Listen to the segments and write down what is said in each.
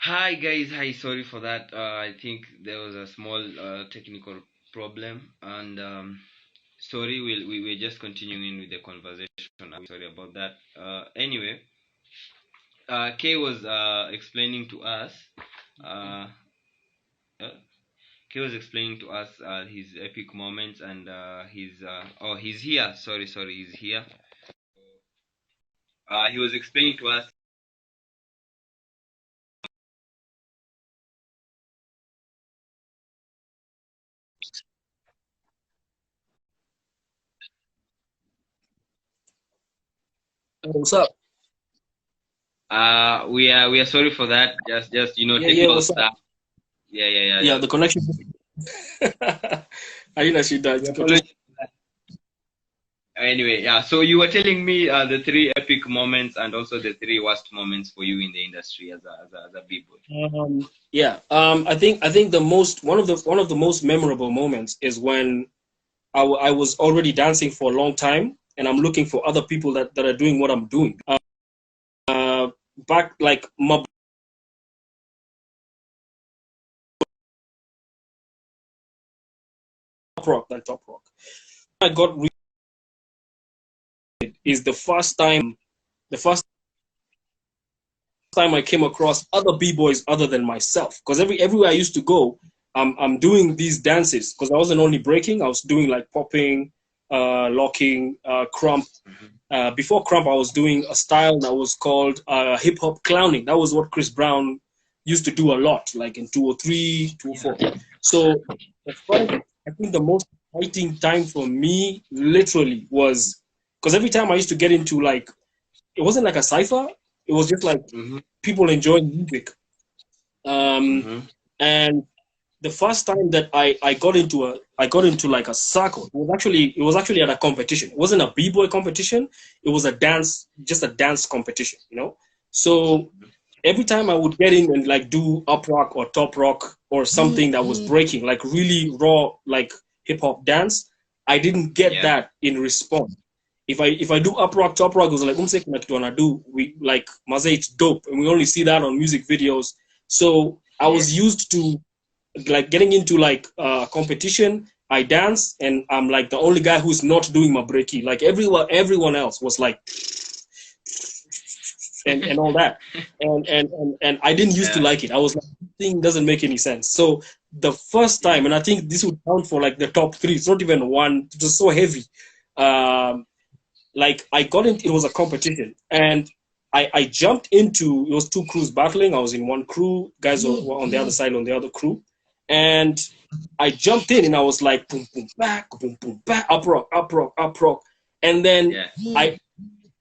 Hi guys, hi. Sorry for that. I think there was a small technical problem, and sorry, we're just continuing with the conversation. I'm sorry about that. Anyway, Kay was explaining to us. Uh, uh, Kay was explaining to us his epic moments and his. Oh, he's here. Sorry, he's here. He was explaining to us. What's up? We are sorry for that. Just Yeah, yeah, technical what's up? stuff. Yeah. Yeah, the connection. I didn't actually die. We apologize. Anyway, yeah. So you were telling me the three epic moments and also the three worst moments for you in the industry as a b-boy. Yeah, I think one of the most memorable moments is when I was already dancing for a long time, and I'm looking for other people that are doing what I'm doing. Uh, Back like my top rock than top rock. I got is the first time I came across other b-boys other than myself. Because everywhere I used to go, I'm doing these dances. Because I wasn't only breaking, I was doing like popping, locking, crump. Before crump, I was doing a style that was called hip hop clowning. That was what Chris Brown used to do a lot, like in 203, 204. So the first, I think the most exciting time for me, literally, was because every time I used to get into like, it wasn't like a cipher. It was just like Mm-hmm. people enjoying music. Um, Mm-hmm. and the first time that I got into like a circle, it was actually at a competition. It wasn't a b-boy competition. It was a dance, just a dance competition, you know. So every time I would get in and like do up rock or top rock or something that was breaking, like really raw, like hip hop dance, I didn't get Yeah. that in response. If I do up rock, top rock, it was like kuna kitu wanadu. We like maze, it's dope, and we only see that on music videos. So I Yeah. was used to like getting into like competition. I dance, and I'm like the only guy who's not doing my breaky. Like everyone else was like and all that, and I didn't used to Yeah. like it. I was like, this thing doesn't make any sense. So the first Yeah. time, and I think this would count for like the top three. It's not even one. It was so heavy. Um, like I got into, it was a competition, and I jumped into, it was two crews battling. I was in one crew, guys were on the other side on the other crew, and I jumped in and I was like boom boom back, up rock, up rock, up rock, and then Yeah. I,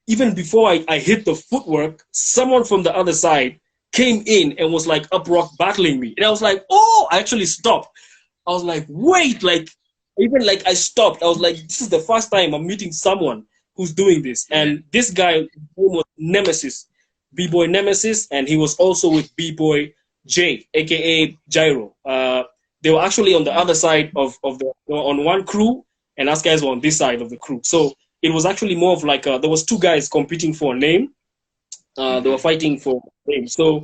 even before I hit the footwork, someone from the other side came in and was like up rock battling me, and I was like, oh, I actually stopped. I was like, wait, like, even like I stopped. I was like, this is the first time I'm meeting someone who's doing this. Yeah. And this guy, his name was Nemesis, B-Boy Nemesis, and he was also with B-Boy J, aka Gyro. They were actually on the other side of they were on one crew, and us guys were on this side of the crew. So it was actually more of like there was two guys competing for a name. They were Mm-hmm. fighting for a name. So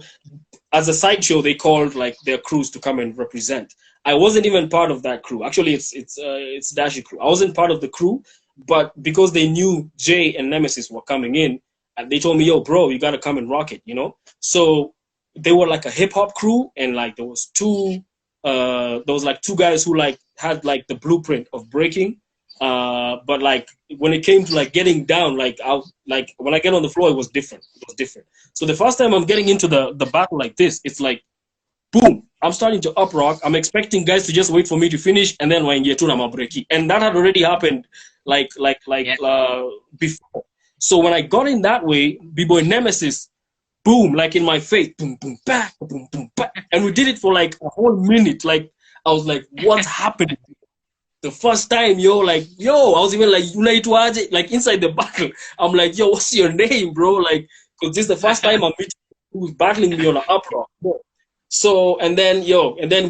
as a sideshow, they called like their crews to come and represent. I wasn't even part of that crew. Actually, it's Dashi crew. I wasn't part of the crew, but because they knew Jay and Nemesis were coming in, and they told me, "Yo, bro, you gotta come and rock it," you know. So they were like a hip hop crew, and like there was like two guys who like had like the blueprint of breaking. But like when it came to like getting down, like when I get on the floor, it was different. It was different. So the first time I'm getting into the battle like this, it's like boom, I'm starting to up rock. I'm expecting guys to just wait for me to finish, and then when yetuna mabreki, and that had already happened Yeah. before. So when I got in that way, B-Boy Nemesis, boom, like in my face, boom back, and we did it for like a whole minute. Like I was like, what's happening? The first time, yo, I was even like, like inside the battle. I'm like, yo, what's your name, bro? Like, because this is the first time I'm meeting who's battling me on an up rock. So, and then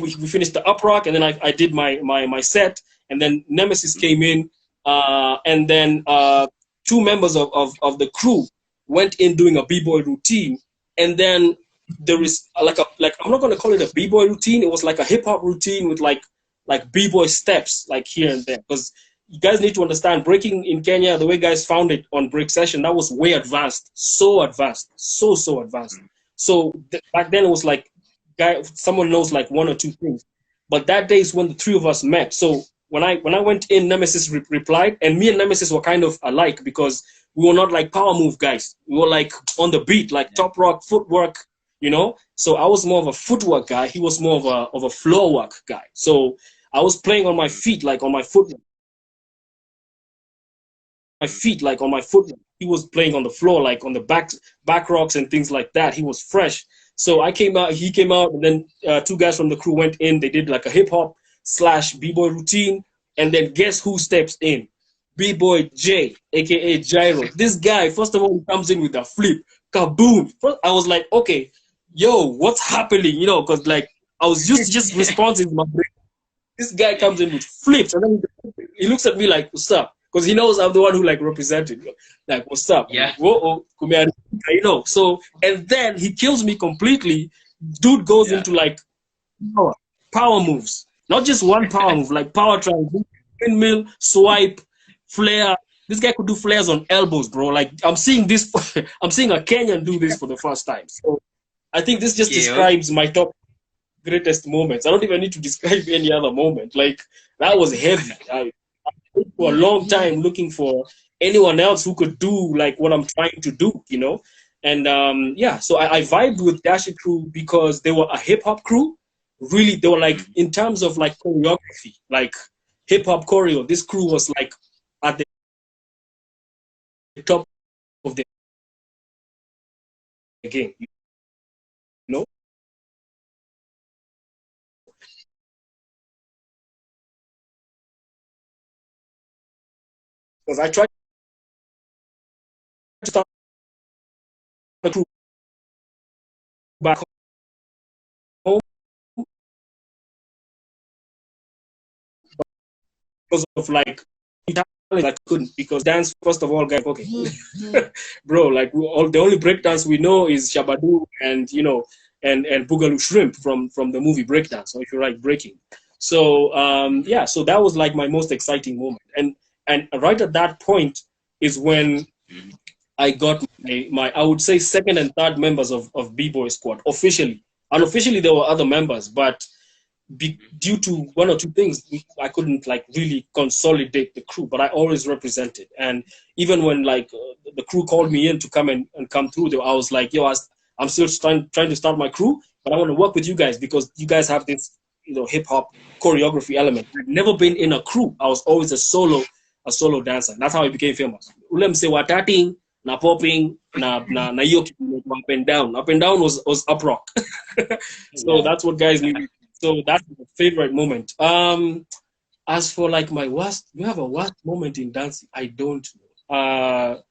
we finished the up rock, and then I did my set, and then Nemesis came in, and then two members of the crew went in doing a b-boy routine, and then there is like I'm not gonna call it a b-boy routine. It was like a hip hop routine with like b-boy steps like here and there. Because you guys need to understand, breaking in Kenya, the way guys found it on Breaksession, that was way advanced, so advanced, so advanced. So back then it was like, someone knows like one or two things. But that day is when the three of us met. So when I went in, Nemesis replied, and me and Nemesis were kind of alike because we were not like power move guys. We were like on the beat, like top rock, footwork, you know. So I was more of a footwork guy. He was more of a floor work guy. So I was playing on my feet, like on my footwork. He was playing on the floor, like on the back rocks and things like that. He was fresh. So I came out, he came out, and then two guys from the crew went in. They did like a hip hop / b-boy routine, and then guess who steps in? B-boy J, aka Gyro. This guy, first of all, he comes in with a flip, kaboom. First, I was like, okay, yo, what's happening? You know, because like I was used to just responding to my brain. This guy comes in with flips, and then he looks at me like, what's up? Because he knows I'm the one who like represented. Like, what's up? Yeah. Whoa, you know. So, and then he kills me completely. Dude goes into like power moves. Not just one power move, like power triangle, windmill, swipe, flare. This guy could do flares on elbows, bro. Like I'm seeing this, I'm seeing a Kenyan do this for the first time. So I think this just describes my top greatest moments. I don't even need to describe any other moment. Like that was heavy. I for a long time looking for anyone else who could do like what I'm trying to do, you know. And yeah, so I vibed with Dashi crew because they were a hip hop crew. Really, they were like, in terms of like choreography, like hip hop choreo, this crew was like at the top of the game, you know. Because I tried to start the crew back home because of like I couldn't, because dance, first of all, guys, okay, bro, like the only breakdance we know is Shabadu and you know and Boogaloo Shrimp from the movie Breakdance, so if you like breaking. So yeah, so that was like my most exciting moment, and right at that point is when I got my I would say second and third members of Bboy Squad officially. Unofficially there were other members, but due to one or two things, I couldn't like really consolidate the crew, but I always represented. And even when like the crew called me in to come and come through, I was like, yo, I'm still trying to start my crew, but I want to work with you guys because you guys have this, you know, hip hop choreography element. I've never been in a crew. I was always a solo dancer. That's how I became famous. Ulem se watating, na popping, na yoke up and down. Up and down was up rock. So that's what guys need. So that's my favorite moment. As for like my worst, you have a worst moment in dancing? I don't know.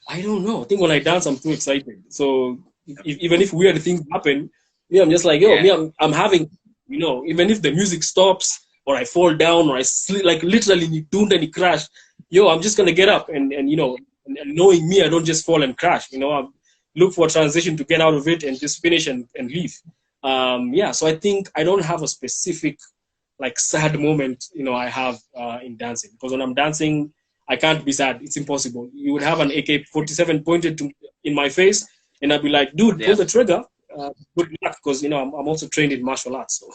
I don't know. I think when I dance, I'm too excited. So even if weird things happen, yeah, I'm just like, yo, me, I'm having, you know, even if the music stops or I fall down or I sleep, like literally don't any crash, yo, I'm just gonna get up and you know, and knowing me, I don't just fall and crash. You know, I look for a transition to get out of it and just finish and leave. Yeah, so I think I don't have a specific like sad moment, you know, I have in dancing, because when I'm dancing, I can't be sad. It's impossible. You would have an AK-47 pointed in my face, and I'd be like, dude, pull the trigger. Good luck, because you know I'm also trained in martial arts. So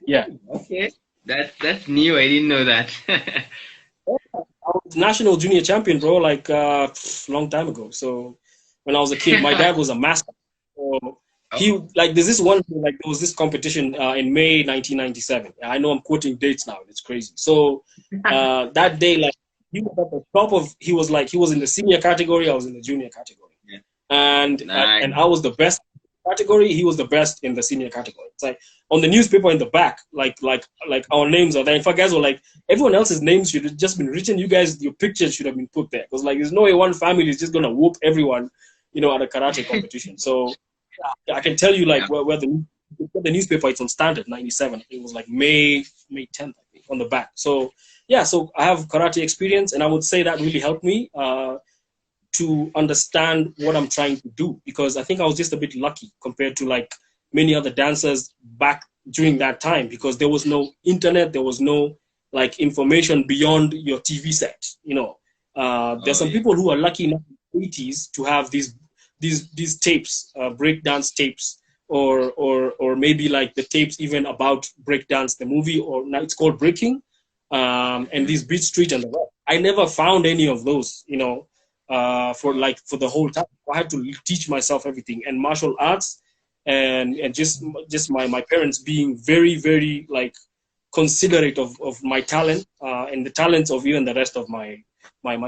yeah. Okay, that's new. I didn't know that. I was national junior champion, bro, like long time ago. So when I was a kid, my dad was a master. So he like there's this one like there was this competition in May 1997. I know I'm quoting dates now. It's crazy. So that day, like he was at the top of he was in the senior category. I was in the junior category, and Nice. and I was the best category. He was the best in the senior category. It's like on the newspaper in the back, like our names are there. In fact, guys were like, everyone else's names should have just been written. You guys, your pictures should have been put there, because like there's no way one family is just gonna whoop everyone, you know, at a karate competition. So I can tell you like where the newspaper, it's on Standard 97. It was like May 10th, I think, on the back. So yeah, so I have karate experience, and I would say that really helped me to understand what I'm trying to do, because I think I was just a bit lucky compared to like many other dancers back during that time, because there was no internet, there was no like information beyond your TV set. You know, there's Oh some yeah. people who are lucky enough in the 80s to have these tapes, breakdance tapes, or maybe like the tapes even about breakdance, the movie, or now it's called Breaking, and these Beat Street and the rest. I never found any of those, you know, for the whole time. I had to teach myself everything, and martial arts, and just my parents being very like considerate of my talent, and the talents of even the rest of my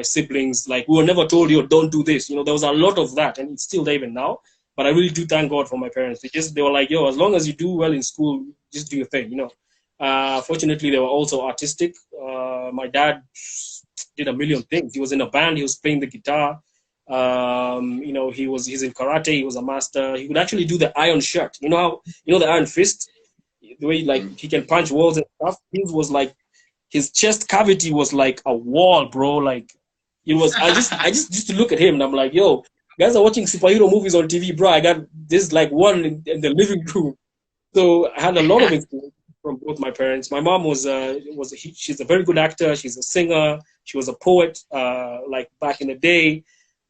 siblings. Like, we were never told, you don't do this. You know, there was a lot of that, and it's still there even now. But I really do thank God for my parents. They were like, yo, as long as you do well in school, just do your thing, you know. Fortunately, they were also artistic. My dad did a million things. He was in a band. He was playing the guitar. You know, he's in karate. He was a master. He could actually do the iron shirt. You know how, you know, the iron fist, the way like he can punch walls and stuff. His was like, his chest cavity was like a wall, bro. Like, it was. I just used to look at him and I'm like, yo, guys are watching superhero movies on TV, bro. I got this like one in the living room. So I had a lot of experience from both my parents. My mom she's a very good actor. She's a singer. She was a poet, like back in the day.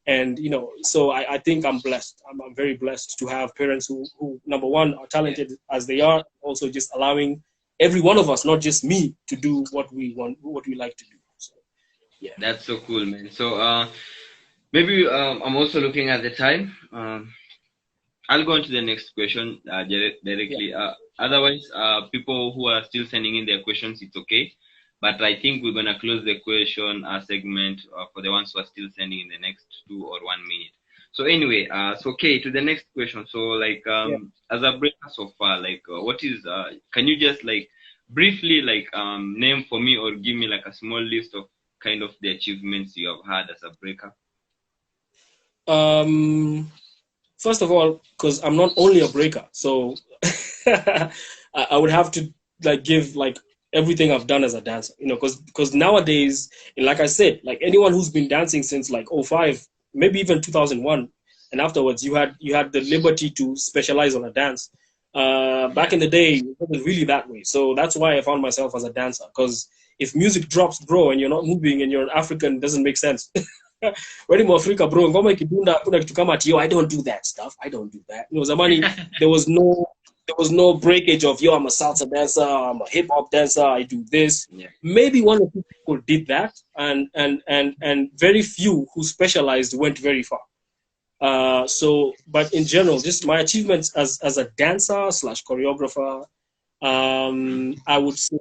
And, you know, so I think I'm blessed. I'm very blessed to have parents who, number one, are talented as they are, also just allowing every one of us, not just me, to do what we want, what we like to do. So, yeah. That's so cool, man. So maybe I'm also looking at the time. I'll go on to the next question directly. Yeah. Otherwise, people who are still sending in their questions, it's okay. But I think we're gonna close the question segment for the ones who are still sending in the next 2 or 1 minute. So anyway, so okay, to the next question. So like, Yeah. as a breaker so far, like, what is? Can you just like briefly like name for me or give me like a small list of kind of the achievements you have had as a breaker? First of all, because I'm not only a breaker, so I would have to like give like everything I've done as a dancer, you know, because nowadays, like I said, like anyone who's been dancing since like '05, maybe even 2001, and afterwards, you had the liberty to specialize on a dance. Back in the day, it wasn't really that way. So that's why I found myself as a dancer. Because if music drops, bro, and you're not moving and you're an African, it doesn't make sense. When in Africa, bro, ngoma ikidunda hakuna kitu kama ati, yo, I don't do that stuff. I don't do that. You know, zamani, there was no breakage of, yo, I'm a salsa dancer, I'm a hip hop dancer, I do this. Yeah. Maybe one or two people did that, and very few who specialized went very far. So, but in general, just my achievements as a dancer slash choreographer, I would say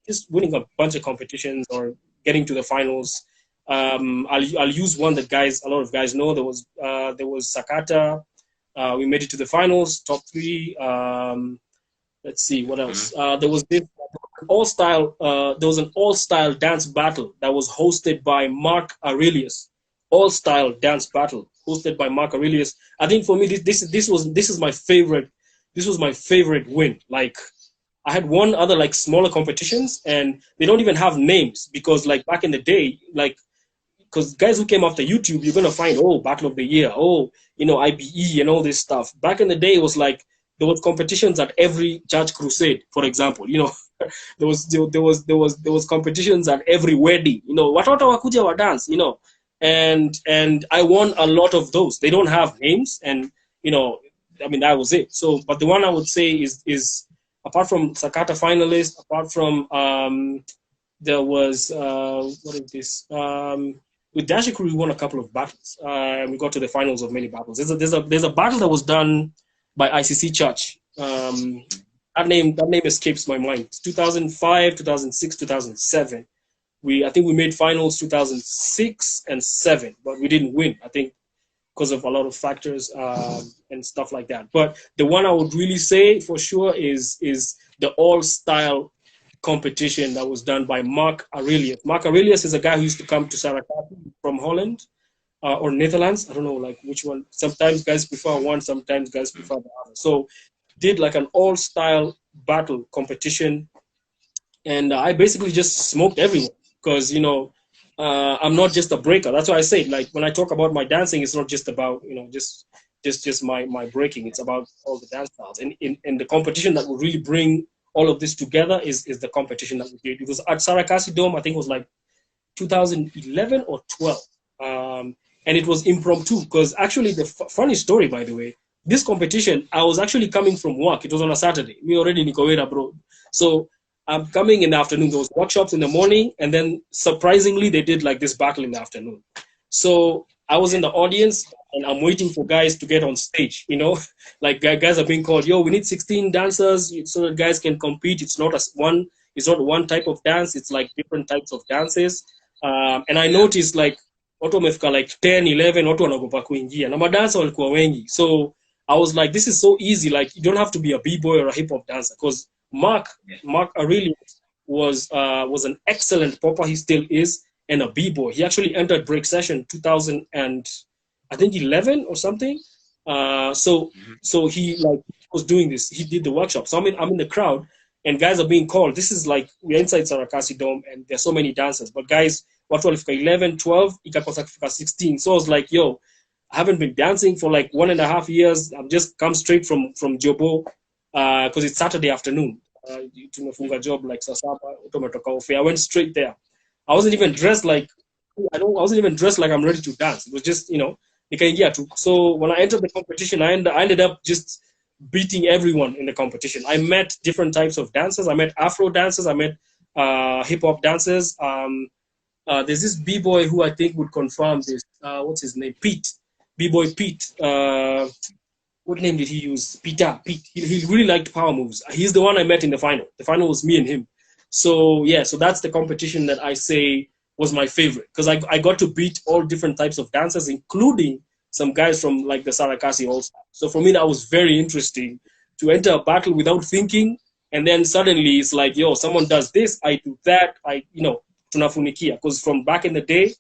just winning a bunch of competitions or getting to the finals. I'll use one that a lot of guys know. There was Sakata. We made it to the finals, top 3. Let's see what else. There was this all-style. There was an all-style dance battle that was hosted by Mark Aurelius. All-style dance battle hosted by Mark Aurelius. I think for me, this is my favorite. This was my favorite win. Like, I had won other like smaller competitions, and they don't even have names, because like back in the day, like, because guys who came after YouTube, you're gonna find, oh, Battle of the Year, oh, you know, IBE and all this stuff. Back in the day, it was like there was competitions at every Church Crusade, for example. You know, there was competitions at every wedding. You know, watoto wakuja wa dance. You know, and I won a lot of those. They don't have names, and you know, I mean, that was it. So, but the one I would say is apart from Sakata finalist, apart from there was what is this? With Dashi Crew, we won a couple of battles. We got to the finals of many battles. There's a battle that was done by ICC Church. That name escapes my mind. 2005, 2006, 2007. I think we made finals 2006 and 7, but we didn't win. I think because of a lot of factors and stuff like that. But the one I would really say for sure is the all-style competition that was done by Mark Aurelius. Mark Aurelius is a guy who used to come to Sarakati from Holland or Netherlands. I don't know like which one. Sometimes guys prefer one, sometimes guys prefer the other. So did like an all-style battle competition, and I basically just smoked everyone, because you know I'm not just a breaker. That's why I say, like, when I talk about my dancing, it's not just about, just my breaking. It's about all the dance styles. And in the competition that will really bring all of this together is the competition that we did. It was at Sarakasi Dome. I think it was like 2011 or 12. And it was impromptu because actually the funny story, by the way, this competition, I was actually coming from work. It was on a Saturday. Me already Nikowera, bro. So I'm coming in the afternoon. There was workshops in the morning, and then surprisingly, they did like this battle in the afternoon. So I was in the audience, and I'm waiting for guys to get on stage. Like guys are being called. Yo, we need 16 dancers so that guys can compete. It's not one type of dance. It's like different types of dances. And I noticed like watu wamefika like 10, 11, watu wanaogopa kuingia na madansa walikuwa wengi. So I was like, this is so easy. Like, you don't have to be a b-boy or a hip-hop dancer, because Mark really was an excellent popper. He still is, and a b-boy. He actually entered Breaksession 2011 or something. So he like was doing this. He did the workshop. So I'm in the crowd, and guys are being called. This is like, we're inside Sarakasi Dome, and there's so many dancers. But guys, watu walifika 11, 12, ikakosa kufika 16. So I was like, yo, I haven't been dancing for like 1.5 years. I've just come straight from Jobo, because it's Saturday afternoon. Tumefunga job like sasaba, tumetoka off. I went straight there. I wasn't even dressed like I'm ready to dance. It was just, nikaingia tu. So when I entered the competition, I ended up just beating everyone in the competition. I met different types of dancers. I met Afro dancers. I met hip hop dancers. There's this b-boy who I think would confirm this. What's his name? Pete. B-boy Pete. What name did he use? Peter. Pete. He really liked power moves. He's the one I met in the final. The final was me and him. So yeah, so that's the competition that I say was my favorite, because I got to beat all different types of dancers, including some guys from like the Sarakasi also. So for me, that was very interesting to enter a battle without thinking, and then suddenly it's like, yo, someone does this, I do that, tunafunikia. Because from back in the day,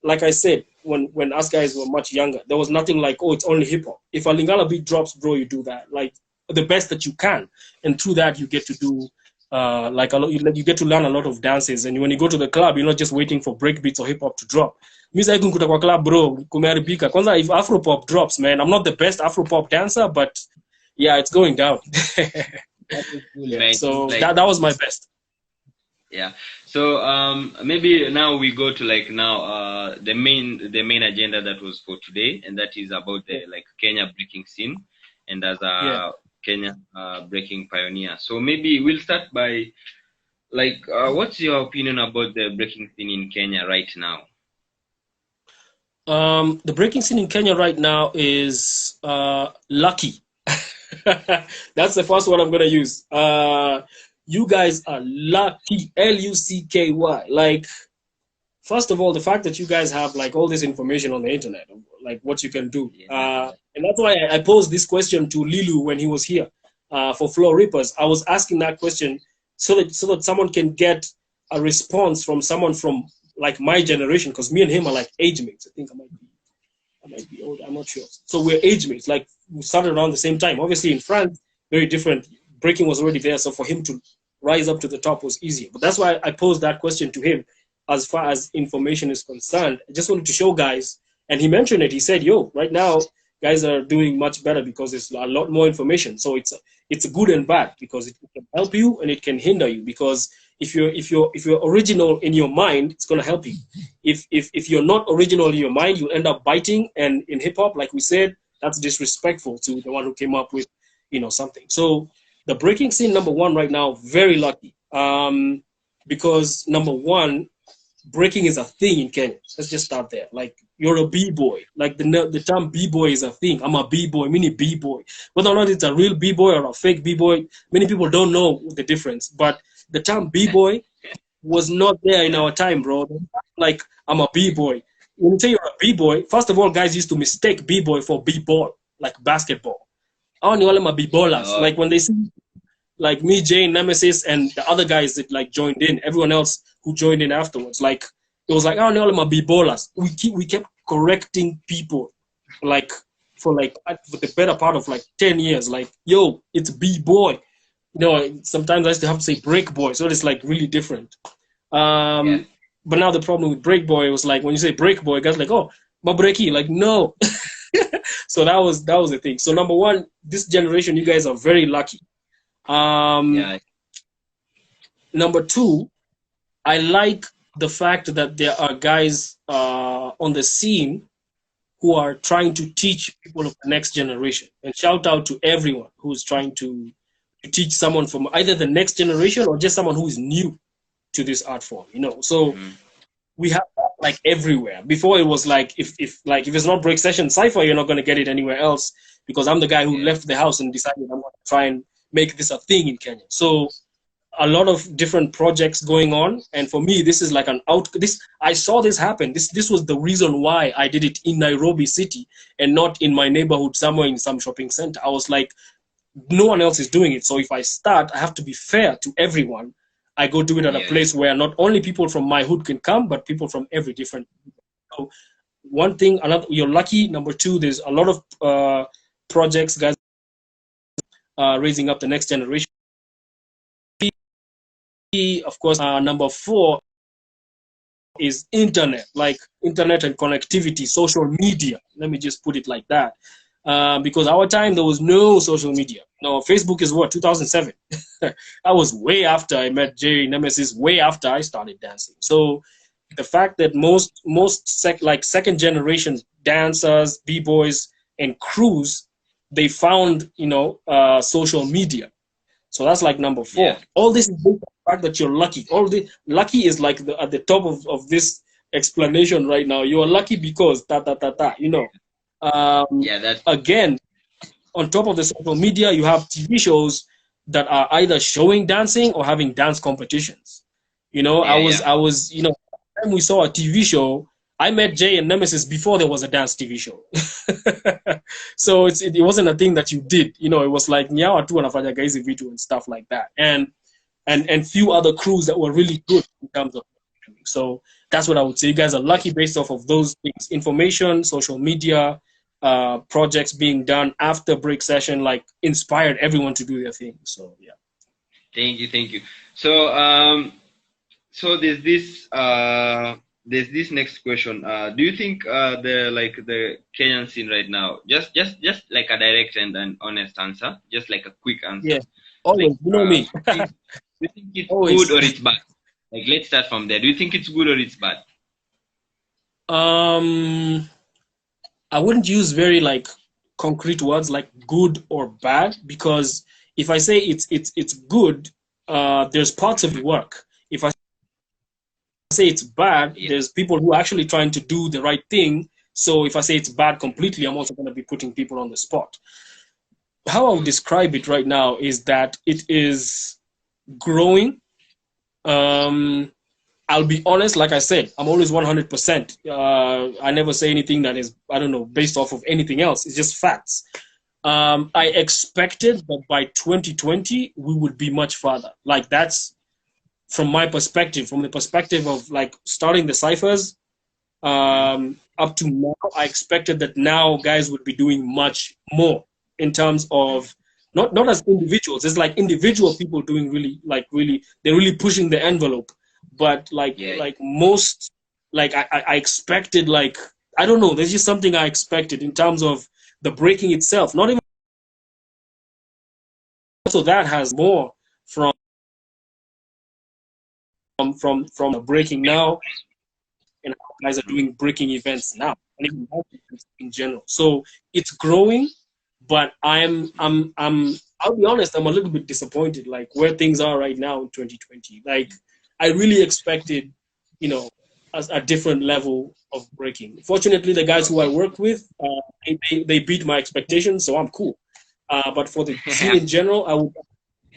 like I said, when us guys were much younger, there was nothing like, oh, it's only hip hop. If a Lingala beat drops, bro, you do that like the best that you can, and through that you get to do like a lot. You get to learn a lot of dances, and when you go to the club, you're not just waiting for break beats or hip hop to drop. Misa kunkuta kwa club, bro, kumeharibika. Kwanza if Afro pop drops, man, I'm not the best Afro pop dancer, but yeah, it's going down. Yeah. So like, that was my best. Yeah. So maybe now we go to like the main agenda that was for today, and that is about the like Kenya breaking scene, and as a Kenya breaking pioneer. So maybe we'll start by like what's your opinion about the breaking scene in Kenya right now? The breaking scene in Kenya right now is lucky. That's the first one I'm gonna use. You guys are lucky, L-U-C-K-Y. Like, first of all, the fact that you guys have like all this information on the internet, like what you can do. And that's why I posed this question to Lilu when he was here for Floor Rippers. I was asking that question so that someone can get a response from someone from like my generation, because me and him are like age mates. I think I might be old, I'm not sure. So we're age mates, like we started around the same time. Obviously in France, very different. Breaking was already there, so for him to rise up to the top was easier. But that's why I posed that question to him. As far as information is concerned, I just wanted to show guys, and he mentioned it. He said, yo, right now guys are doing much better because there's a lot more information. So it's good and bad, because it can help you and it can hinder you. Because if you're original in your mind, it's gonna help you. If you're not original in your mind, you end up biting. And in hip hop, like we said, that's disrespectful to the one who came up with something. So the breaking scene, number one, right now, very lucky. Because number one, breaking is a thing in Kenya. Let's just start there. Like, you're a b-boy. Like the term b-boy is a thing. I'm a b-boy, mini b-boy. Whether or not it's a real b-boy or a fake b-boy, many people don't know the difference. But the term b-boy was not there in our time, bro. Like, I'm a b-boy. When you say you're a b-boy, first of all, guys used to mistake b-boy for b-ball, like basketball. I only want them b-ballers. Like when they see like me, Jane, Nemesis, and the other guys that like joined in, everyone else who joined in afterwards, like it was like, I only want them b-ballers. We kept correcting people like for the better part of like 10 years. Like, yo, it's b-boy. Sometimes I used to have to say break boy, so it's like really different. But now the problem with Break Boy was like when you say Break Boy, guys like, oh, but breaky, like no. So that was the thing. So number one, this generation, you guys are very lucky. Yeah. Number two, I like the fact that there are guys on the scene who are trying to teach people of the next generation. And shout out to everyone who's trying to teach someone from either the next generation or just someone who is new to this art form, you know. So we have that like everywhere. Before it was like if it's not Breaksession Cypher, you're not gonna get it anywhere else because I'm the guy who left the house and decided I'm gonna try and make this a thing in Kenya. So a lot of different projects going on, and for me this is like I saw this happen. This was the reason why I did it in Nairobi city and not in my neighborhood somewhere in some shopping center. I was like, no one else is doing it, so if I start, I have to be fair to everyone. I go do it at a place where not only people from my hood can come, but people from every different. So one thing, another, you're lucky. Number two, there's a lot of projects, guys, raising up the next generation. Of course, number four is internet, like internet and connectivity, social media. Let me just put it like that. Because our time, there was no social media. No, Facebook is what, 2007? That was way after I met Jay Nemesis, way after I started dancing. So the fact that most second generation dancers, b-boys, and crews, they found, you know, social media. So that's like number four. Yeah. All this is based on the fact that you're lucky. Lucky is like at the top of this explanation right now. You are lucky because you know. Again, on top of the social media, you have TV shows that are either showing dancing or having dance competitions. You know, I was, you know, when we saw a TV show, I met Jay and Nemesis before there was a dance TV show. So it wasn't a thing that you did. You know, it was like Nyawa tu wanafanya hizi vitu and stuff like that. And few other crews that were really good in terms of. So that's what I would say. You guys are lucky based off of those things: information, social media, projects being done after Breaksession, like inspired everyone to do their thing. So yeah. Thank you. So so there's this next question. Do you think the Kenyan scene right now, just like a direct and an honest answer, just like a quick answer? Yeah. Always, like, you know me. Do you think it's good or it's bad? Like, let's start from there. Do you think it's good or it's bad? I wouldn't use very like concrete words like good or bad, because if I say it's good, there's parts of the work. If I say it's bad, there's people who are actually trying to do the right thing. So if I say it's bad completely, I'm also going to be putting people on the spot. How I would describe it right now is that it is growing. I'll be honest, like I said, I'm always 100%. I never say anything that is, I don't know, based off of anything else. It's just facts. I expected that by 2020, we would be much farther. Like, that's from my perspective, from the perspective of like starting the ciphers up to now. I expected that now guys would be doing much more in terms of not as individuals. It's like individual people doing they're really pushing the envelope. But like most, like I expected, like, I don't know, there's just something I expected in terms of the breaking itself. Not even so that has more from the breaking now, and how guys are doing breaking events now, and even in general. So it's growing, but I'll be honest, I'm a little bit disappointed, like where things are right now in 2020. Like, I really expected, you know, a different level of breaking. Fortunately, the guys who I worked with, they beat my expectations, so I'm cool. But for the scene in general, I would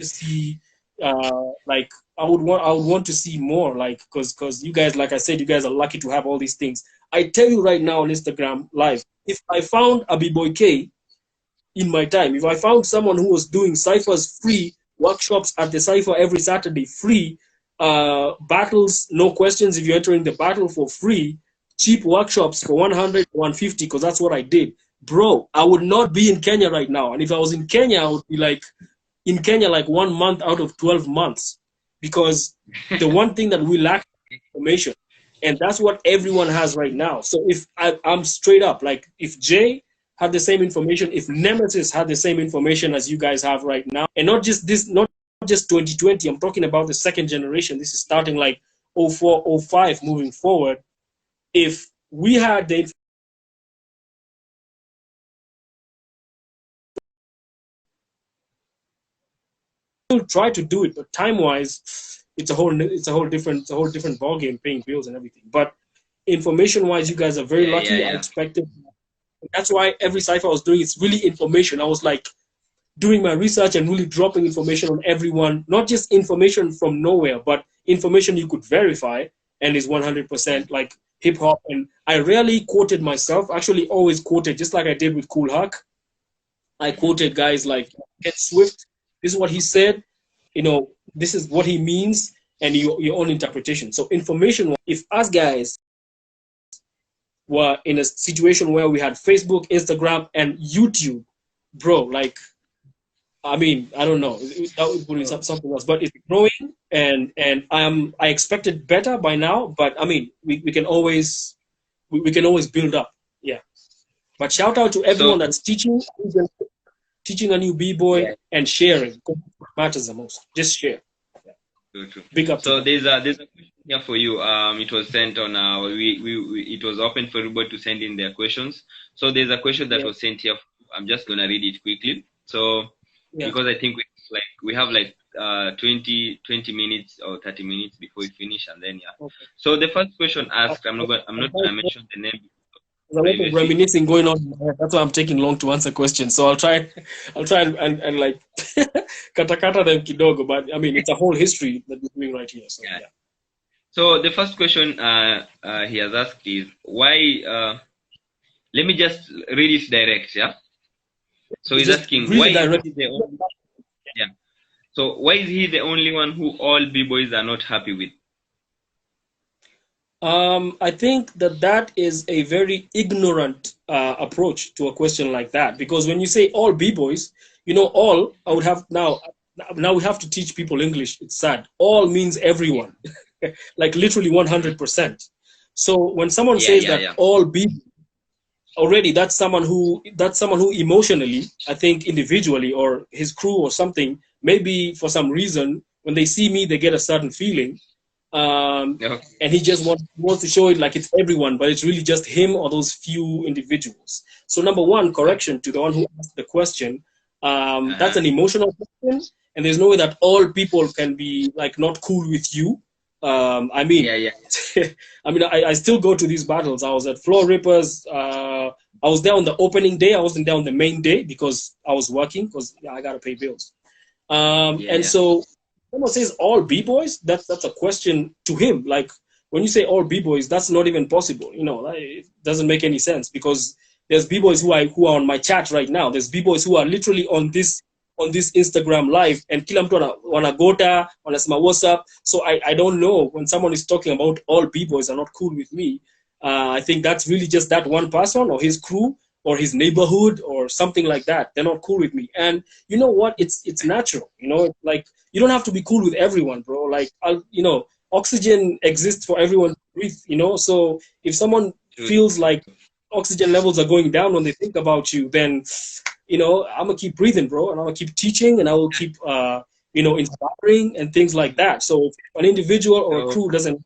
see, I would want to see more, like, because you guys, like I said, you guys are lucky to have all these things. I tell you right now on Instagram Live, if I found a B-Boy K in my time, if I found someone who was doing ciphers free, workshops at the cipher every Saturday free, battles, no questions if you're entering the battle for free, cheap workshops for 100, 150, because that's what I did. Bro, I would not be in Kenya right now. And if I was in Kenya, I would be like in Kenya like 1 month out of 12 months. Because the one thing that we lack is information. And that's what everyone has right now. So if I'm straight up, like if Jay had the same information, if Nemesis had the same information as you guys have right now, and not just this, not just 2020, I'm talking about the second generation. This is starting like 04, 05 moving forward. If we had the still try to do it, but time-wise, it's a whole different ballgame, paying bills and everything. But information-wise, you guys are very lucky. I expected. That's why every cipher I was doing, it's really information. I was like doing my research and really dropping information on everyone, not just information from nowhere, but information you could verify and is 100% like hip hop. And I rarely quoted myself. Actually, always quoted, just like I did with Cool Huck. I quoted guys like Ed Swift. This is what he said. You know, this is what he means, and your own interpretation. So information. If us guys were in a situation where we had Facebook, Instagram, and YouTube, bro, like, I mean, I don't know, that would be something else. But it's growing, and I expected better by now. But I mean, we can always build up. Yeah. But shout out to everyone that's teaching a new b-boy and sharing. What matters the most. Just share. True. Big up. So there's a question here for you. It was sent on it was open for everybody to send in their questions. So there's a question that was sent here. I'm just gonna read it quickly. So because I think we have like 20 minutes or 30 minutes before we finish, and then So the first question asked, I'm not gonna mention the name. There's a lot of reminiscing going on in my head. That's why I'm taking long to answer questions. So I'll try and like kata them kidogo. But I mean, it's a whole history that we're doing right here. So, So the first question he has asked is why. Let me just read it direct. Yeah. So he's asking why. So why is he the only one who all b-boys are not happy with? I think that is a very ignorant approach to a question like that, because when you say all b-boys, you know, all, I would have now we have to teach people English. It's sad. All means everyone, like literally 100%. So when someone says that all b-boys, already that's someone who emotionally, I think individually or his crew or something, maybe for some reason when they see me they get a certain feeling. And he just wants to show it like it's everyone, but it's really just him or those few individuals. So number one, correction to the one who asked the question, that's an emotional question, and there's no way that all people can be like not cool with you. I mean, I mean, I still go to these battles. I was at Floor Rippers. I was there on the opening day. I wasn't there on the main day because I was working, because I gotta pay bills. And so someone says all b-boys, that's a question to him. Like when you say all b-boys, that's not even possible. You know, it doesn't make any sense, because there's b-boys who are on my chat right now. There's b-boys who are literally on this Instagram live, and kila mtu wanagota, wanasema what's up. So I don't know, when someone is talking about all b-boys are not cool with me, I think that's really just that one person or his crew or his neighborhood or something like that. They're not cool with me. And you know what? It's natural. You know, like you don't have to be cool with everyone, bro. Like, you know, oxygen exists for everyone to breathe, you know? So if someone feels like oxygen levels are going down when they think about you, then, you know, I'm going to keep breathing, bro. And I'm going to keep teaching, and I will keep, you know, inspiring and things like that. So if an individual or a crew doesn't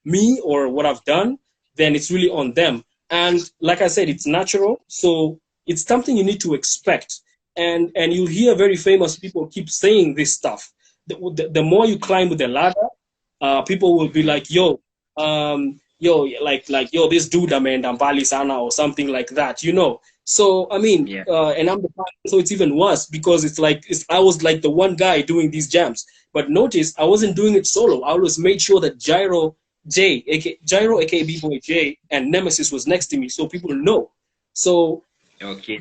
me or what I've done, then it's really on them. And like I said, it's natural. So it's something you need to expect. And you'll hear very famous people keep saying this stuff. The more you climb with the ladder, people will be like, yo, yo, this dude, man, Dambali Sana or something like that, you know. So, I mean, and I'm the part, so it's even worse, because it's like, I was like the one guy doing these jams. But notice, I wasn't doing it solo. I always made sure that Gyro, aka Bboy J, and Nemesis was next to me, so people know. So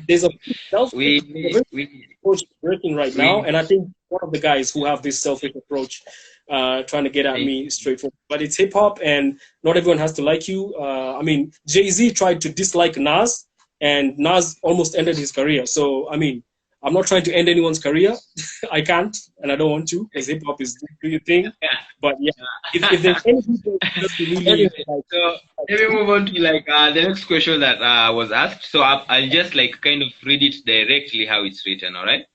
there's a approach breaking right now, and I think one of the guys who have this selfish approach, trying to get at me straightforward. But it's hip hop, and not everyone has to like you. I mean, Jay-Z tried to dislike Nas, and Nas almost ended his career. So I mean, I'm not trying to end anyone's career. I can't, and I don't want to, because hip hop is do your thing. But yeah, if there's any people just really Anyway, so let me move on to like the next question that was asked. So I'll just like kind of read it directly how it's written. All right.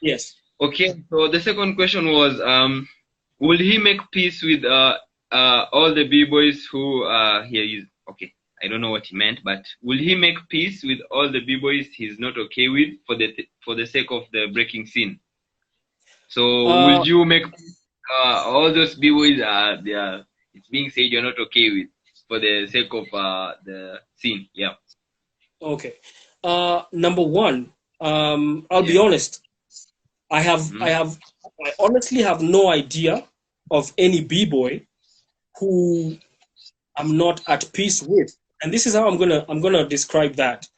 yes. Okay. So the second question was, will he make peace with all the b-boys who here is okay. I don't know what he meant, but will he make peace with all the b-boys he's not okay with for the sake of the breaking scene? So will you make all those b-boys it's being said you're not okay with for the sake of the scene? Yeah. Okay. Number one, I'll be honest. I honestly have no idea of any b-boy who I'm not at peace with, and this is how I'm gonna describe that.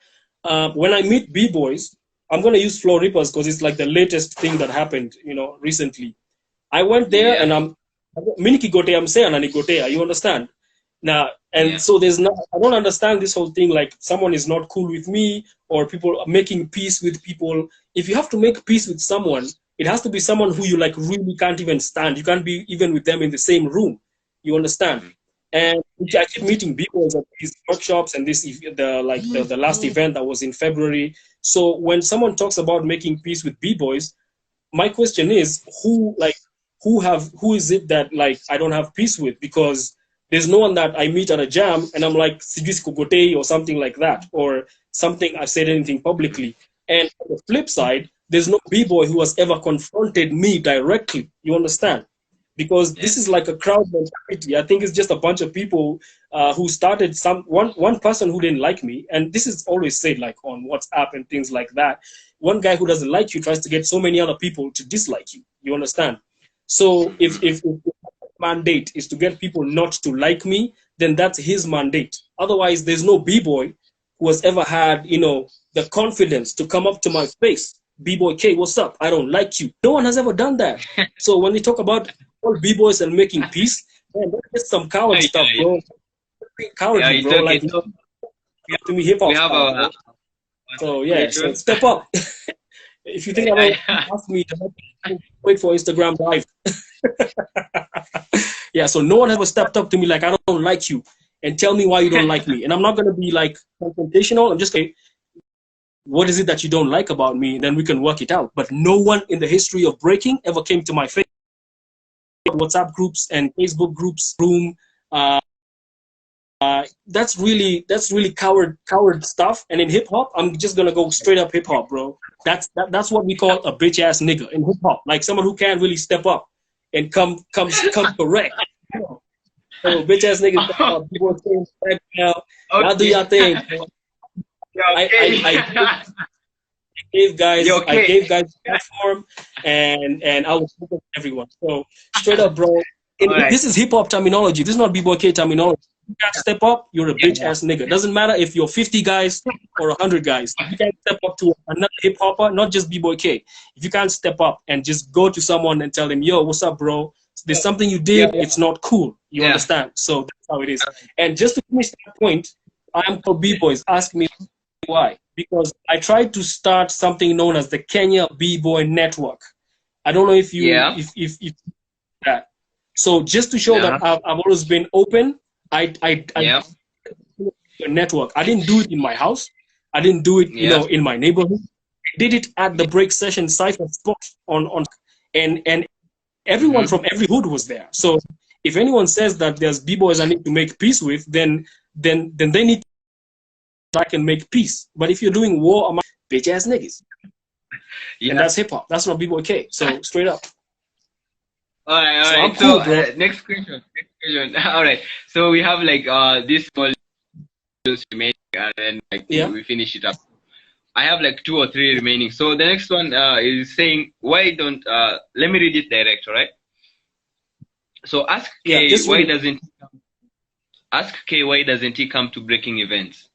When I meet b-boys, I'm gonna use Floor Rippers because it's like the latest thing that happened, recently. I went there and I'm Miniki Gote, I'm saying Anani Gotea, you understand? Now, and so I don't understand this whole thing like someone is not cool with me or people are making peace with people. If you have to make peace with someone, it has to be someone who you like really can't even stand. You can't be even with them in the same room. You understand? And I keep meeting people at these workshops and the last event that was in February. So when someone talks about making peace with b-boys, my question is who is it that like I don't have peace with? Because there's no one that I meet at a jam and I'm like Sijus Kogote or something like that, or something I've said anything publicly. And on the flip side, there's no b-boy who has ever confronted me directly. You understand? Because this is like a crowd mentality. I think it's just a bunch of people who started one person who didn't like me, and this is always said like on WhatsApp and things like that. One guy who doesn't like you tries to get so many other people to dislike you. You understand? So if the mandate is to get people not to like me, then that's his mandate. Otherwise, there's no b-boy who has ever had the confidence to come up to my face. B-boy K, what's up? I don't like you. No one has ever done that. So when we talk about all b-boys and making peace, man, that's some coward stuff, bro. Cowardly, bro. Okay. Like, to me, hip hop. We have our. So yeah, so step up. If you think I don't ask me to wait for Instagram Live. Yeah, so no one ever stepped up to me like I don't like you and tell me why you don't like me. And I'm not gonna be like confrontational. I'm just like, what is it that you don't like about me? Then we can work it out. But no one in the history of breaking ever came to my face. WhatsApp groups and Facebook groups room. That's really coward stuff. And in hip hop, I'm just gonna go straight up hip hop, bro. That's what we call a bitch ass nigga in hip hop. Like someone who can't really step up and come correct. So bitch ass niggas, people are saying right now, y'all do your thing. I gave guys a platform and I was focused on everyone. So straight up, bro. This is hip hop terminology. This is not B-Boy K terminology. You can't step up, you're a bitch ass nigga. Doesn't matter if you're 50 guys or 100 guys. If you can't step up to another hip hopper, not just B-Boy K. If you can't step up and just go to someone and tell them, yo, what's up, bro? There's something you did, it's not cool. You understand? So that's how it is. And just to finish that point, I am called B-Boys. Ask me why. Because I tried to start something known as the Kenya B-Boy Network. I don't know if you if that. So just to show that I've always been open, I a network. I didn't do it in my house. I didn't do it, in my neighborhood. I did it at the Breaksession cypher spot on and everyone from every hood was there. So if anyone says that there's b-boys I need to make peace with, then they need to I can make peace. But if you're doing war among bitch ass niggas, and that's hip hop. That's not B-Boy K. So straight up. All right. So I'm cool, bro. Next question. All right. So we have like this small remaining, and then we finish it up. I have like 2 or 3 remaining. So the next one is saying, why don't let me read it direct, all right? So ask K why doesn't he come to breaking events?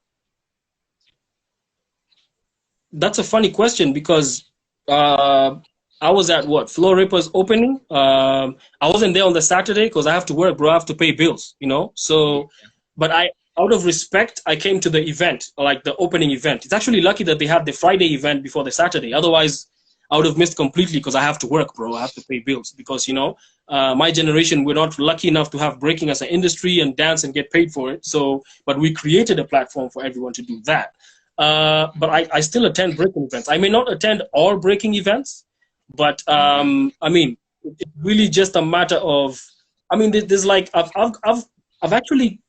That's a funny question because I was at Floor Rippers opening. I wasn't there on the Saturday because I have to work, bro. I have to pay bills, So, but out of respect, I came to the event, like the opening event. It's actually lucky that they had the Friday event before the Saturday. Otherwise, I would have missed completely because I have to work, bro. I have to pay bills because, you know, my generation, we're not lucky enough to have breaking as an industry and dance and get paid for it. So, but we created a platform for everyone to do that. But I still attend breaking events. I may not attend all breaking events, but I mean, it's really just a matter of, I mean, there's like, I've actually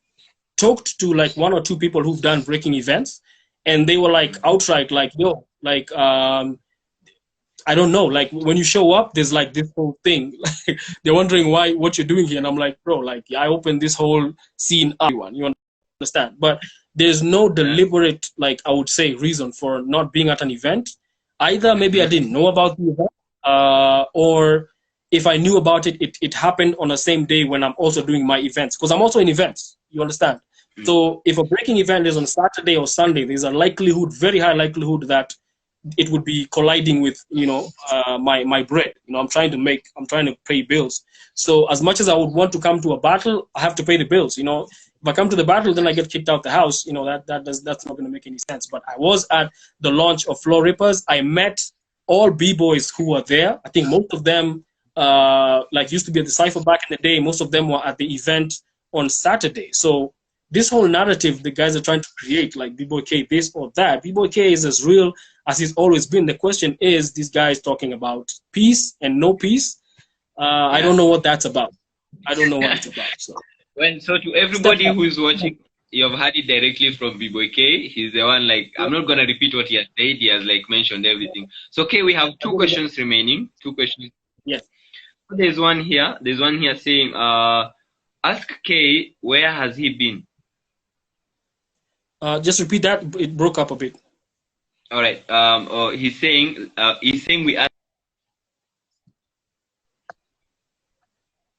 talked to like one or two people who've done breaking events, and they were like outright like, yo, like, I don't know, like when you show up, there's like this whole thing. Like, they're wondering what you're doing here. And I'm like, bro, like I opened this whole scene up, you understand? But there's no deliberate, like I would say, reason for not being at an event. Either maybe I didn't know about the event, or if I knew about it, it happened on the same day when I'm also doing my events. Because I'm also in events, you understand? So if a breaking event is on Saturday or Sunday, there's a likelihood, very high likelihood that it would be colliding with, you know, my bread. You know, I'm trying to pay bills. So as much as I would want to come to a battle, I have to pay the bills. You know, if I come to the battle, then I get kicked out the house. You know, that's not going to make any sense. But I was at the launch of Floor Rippers. I met all B-boys who were there. I think most of them, like used to be at the Cypher back in the day. Most of them were at the event on Saturday. So this whole narrative the guys are trying to create, like B-Boy K this or that, B-Boy K is as real as he's always been. The question is, these guys talking about peace and no peace. I don't know what that's about. I don't know what it's about. So, so to everybody who's watching, you've heard it directly from Bboy K. He's the one, like, I'm not going to repeat what he has said. He has, like, mentioned everything. So, K, we have two questions remaining. Two questions. Yes. There's one here. There's one here saying, ask K, where has he been? Just repeat that. It broke up a bit. All right. He's saying we are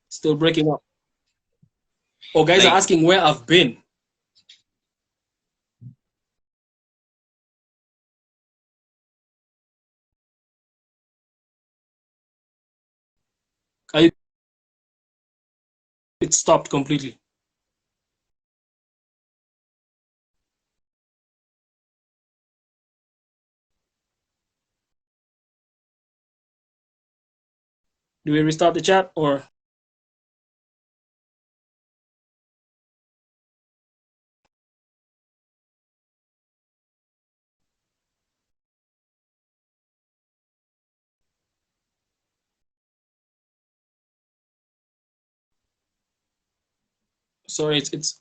still breaking up. Oh, guys are asking where I've been. It stopped completely. Do we restart the chat or? Sorry, it's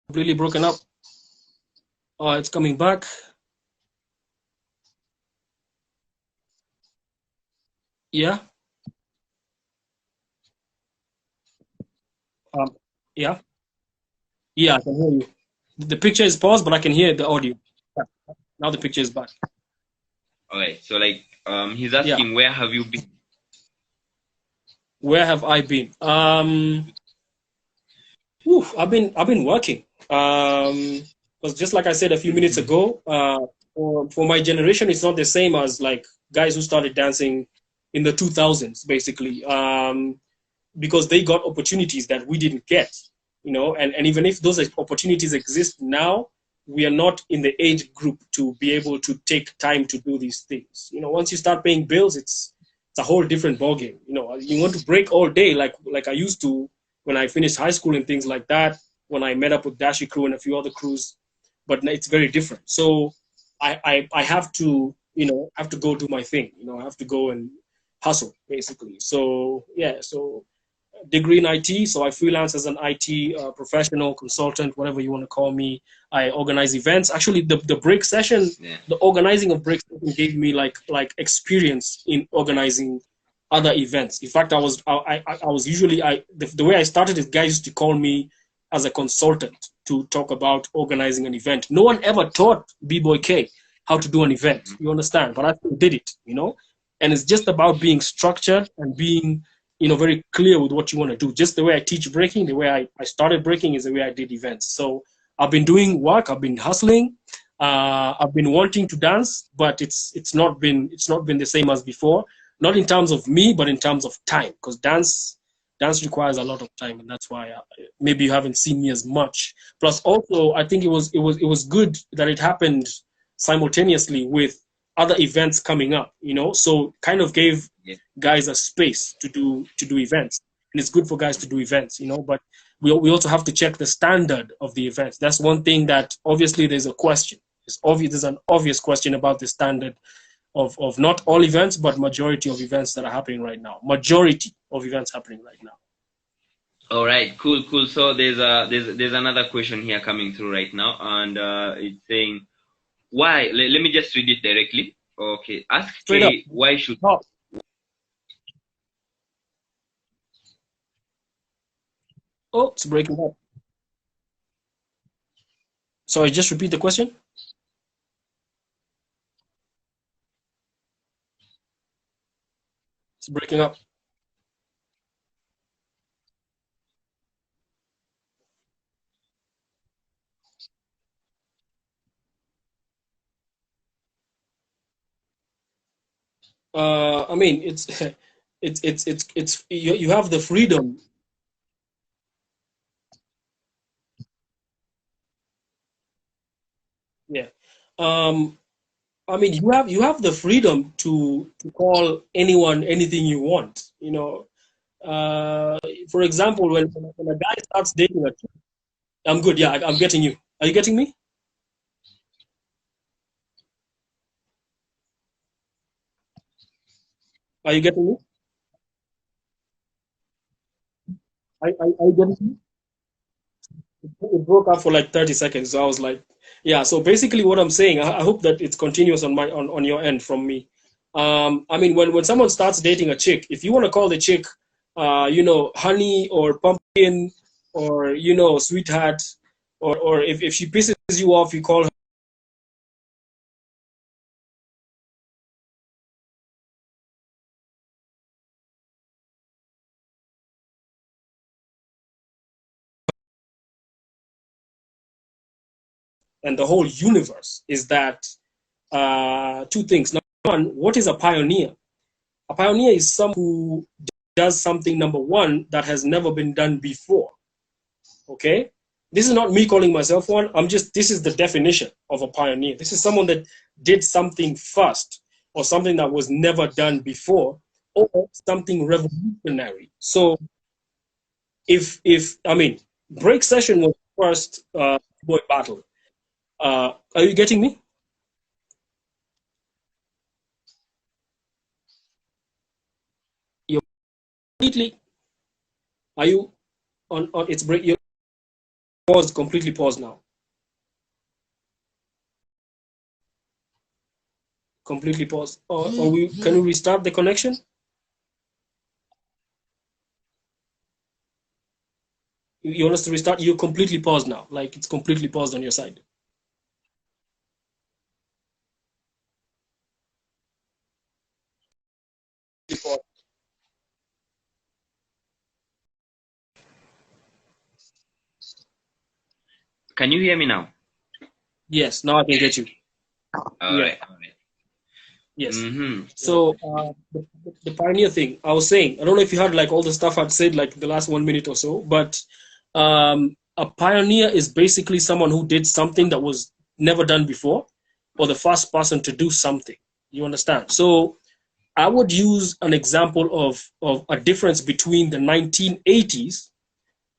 completely broken up. It's coming back. Yeah. Yeah. Yeah, I can hear you. The picture is paused, but I can hear the audio. Yeah. Now the picture is back. All right. So, like, he's asking, where have you been? Where have I been? I've been working. Because just like I said a few minutes ago, for my generation, it's not the same as like guys who started dancing in the 2000s, basically, because they got opportunities that we didn't get, you know, and even if those opportunities exist now, we are not in the age group to be able to take time to do these things. You know, once you start paying bills, it's a whole different ballgame. You know, you want to break all day like I used to when I finished high school and things like that, when I met up with Dashi Crew and a few other crews, but it's very different. So I have to, you know, have to go do my thing. You know, I have to go and hustle, basically. So, yeah, so degree in IT, so I freelance as an IT professional, consultant, whatever you want to call me. I organize events. Actually, the break session, the organizing of break session gave me like experience in organizing other events. In fact, I was usually the way I started is guys used to call me as a consultant to talk about organizing an event. No one ever taught B-Boy K how to do an event. You understand? But I did it, you know. And it's just about being structured and being, you know, very clear with what you want to do. Just the way I teach breaking, the way I started breaking is the way I did events. So I've been doing work, I've been hustling, I've been wanting to dance, but it's not been the same as before. Not in terms of me, but in terms of time. Because dance, Dance requires a lot of time, and that's why maybe you haven't seen me as much. Plus, also, I think it was good that it happened simultaneously with other events coming up. So kind of gave Yeah. guys a space to do events, and it's good for guys to do events. But we also have to check the standard of the events. That's one thing that obviously there's a question. It's obvious. There's an obvious question about the standard of not all events, but majority of events that are happening right now. Majority of events happening right now. All right, cool, cool. So there's another question here coming through right now, and it's saying why. Let me just read it directly. Okay, ask Straight up. K why should. Oh, oh, it's breaking up. Sorry, just repeat the question. It's breaking up. I mean, it's it's you have the freedom. Yeah. Um, I mean, you have the freedom to call anyone anything you want. Uh, for example, when a guy starts dating a chick, I'm good. Yeah, I'm getting you. Are you getting me? Are you getting me? Are you getting me? It broke up for like 30 seconds. So I was like, yeah. So basically, what I'm saying, I hope that it's continuous on your end from me. I mean, when someone starts dating a chick, if you want to call the chick, honey or pumpkin or sweetheart, or if she pisses you off, you call her. And the whole universe is that two things. Number one, what is a pioneer? A pioneer is someone who does something, number one, that has never been done before. Okay? This is not me calling myself one. This is the definition of a pioneer. This is someone that did something first, or something that was never done before, or something revolutionary. So if I mean, Breaksession was first boy battle. Are you getting me? You're completely. Are you on? It's break. You're paused. Completely paused now. Completely paused. Or we can we restart the connection? You want us to restart? You're completely paused now. Like it's completely paused on your side. Can you hear me now? Yes, now I can get you. All Yeah, right, all right. yes. Mm-hmm. So the pioneer thing, I was saying, I don't know if you heard like all the stuff I've said like the last 1 minute or so, but a pioneer is basically someone who did something that was never done before, or the first person to do something. You understand? So I would use an example of a difference between the 1980s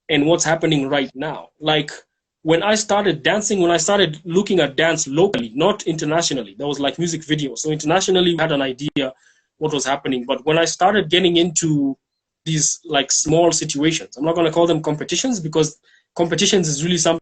and what's happening right now. Like when I started dancing, when I started looking at dance locally, not internationally, there was like music videos. So internationally, we had an idea what was happening. But when I started getting into these like small situations, I'm not going to call them competitions because competitions is really something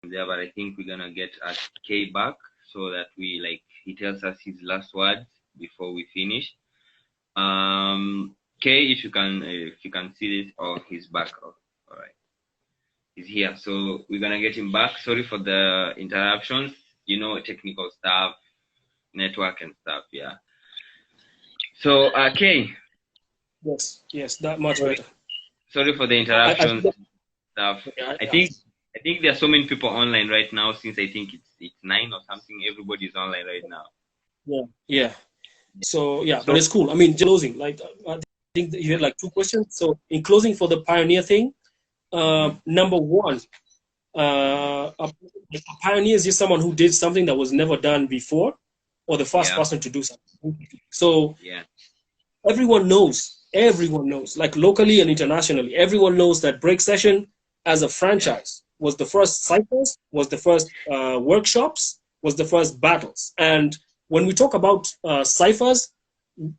there, but I think we're gonna get K back so that he tells us his last words before we finish. K, if you can see this, oh, he's back. Oh, all right, he's here. So we're gonna get him back. Sorry for the interruptions. Technical stuff, network and stuff. Yeah. So K. Yes, that much better. Sorry for the interruptions stuff. I think there are so many people online right now, since I think it's 9 or something. Everybody's online right now. Yeah. So but it's cool. I mean, closing, I think that you had 2 questions. So in closing for the pioneer thing, number 1, a pioneer is just someone who did something that was never done before, or the first person to do something. So everyone knows, like locally and internationally, everyone knows that Breaksession as a franchise was the first cycles, was the first workshops, was the first battles. And when we talk about ciphers,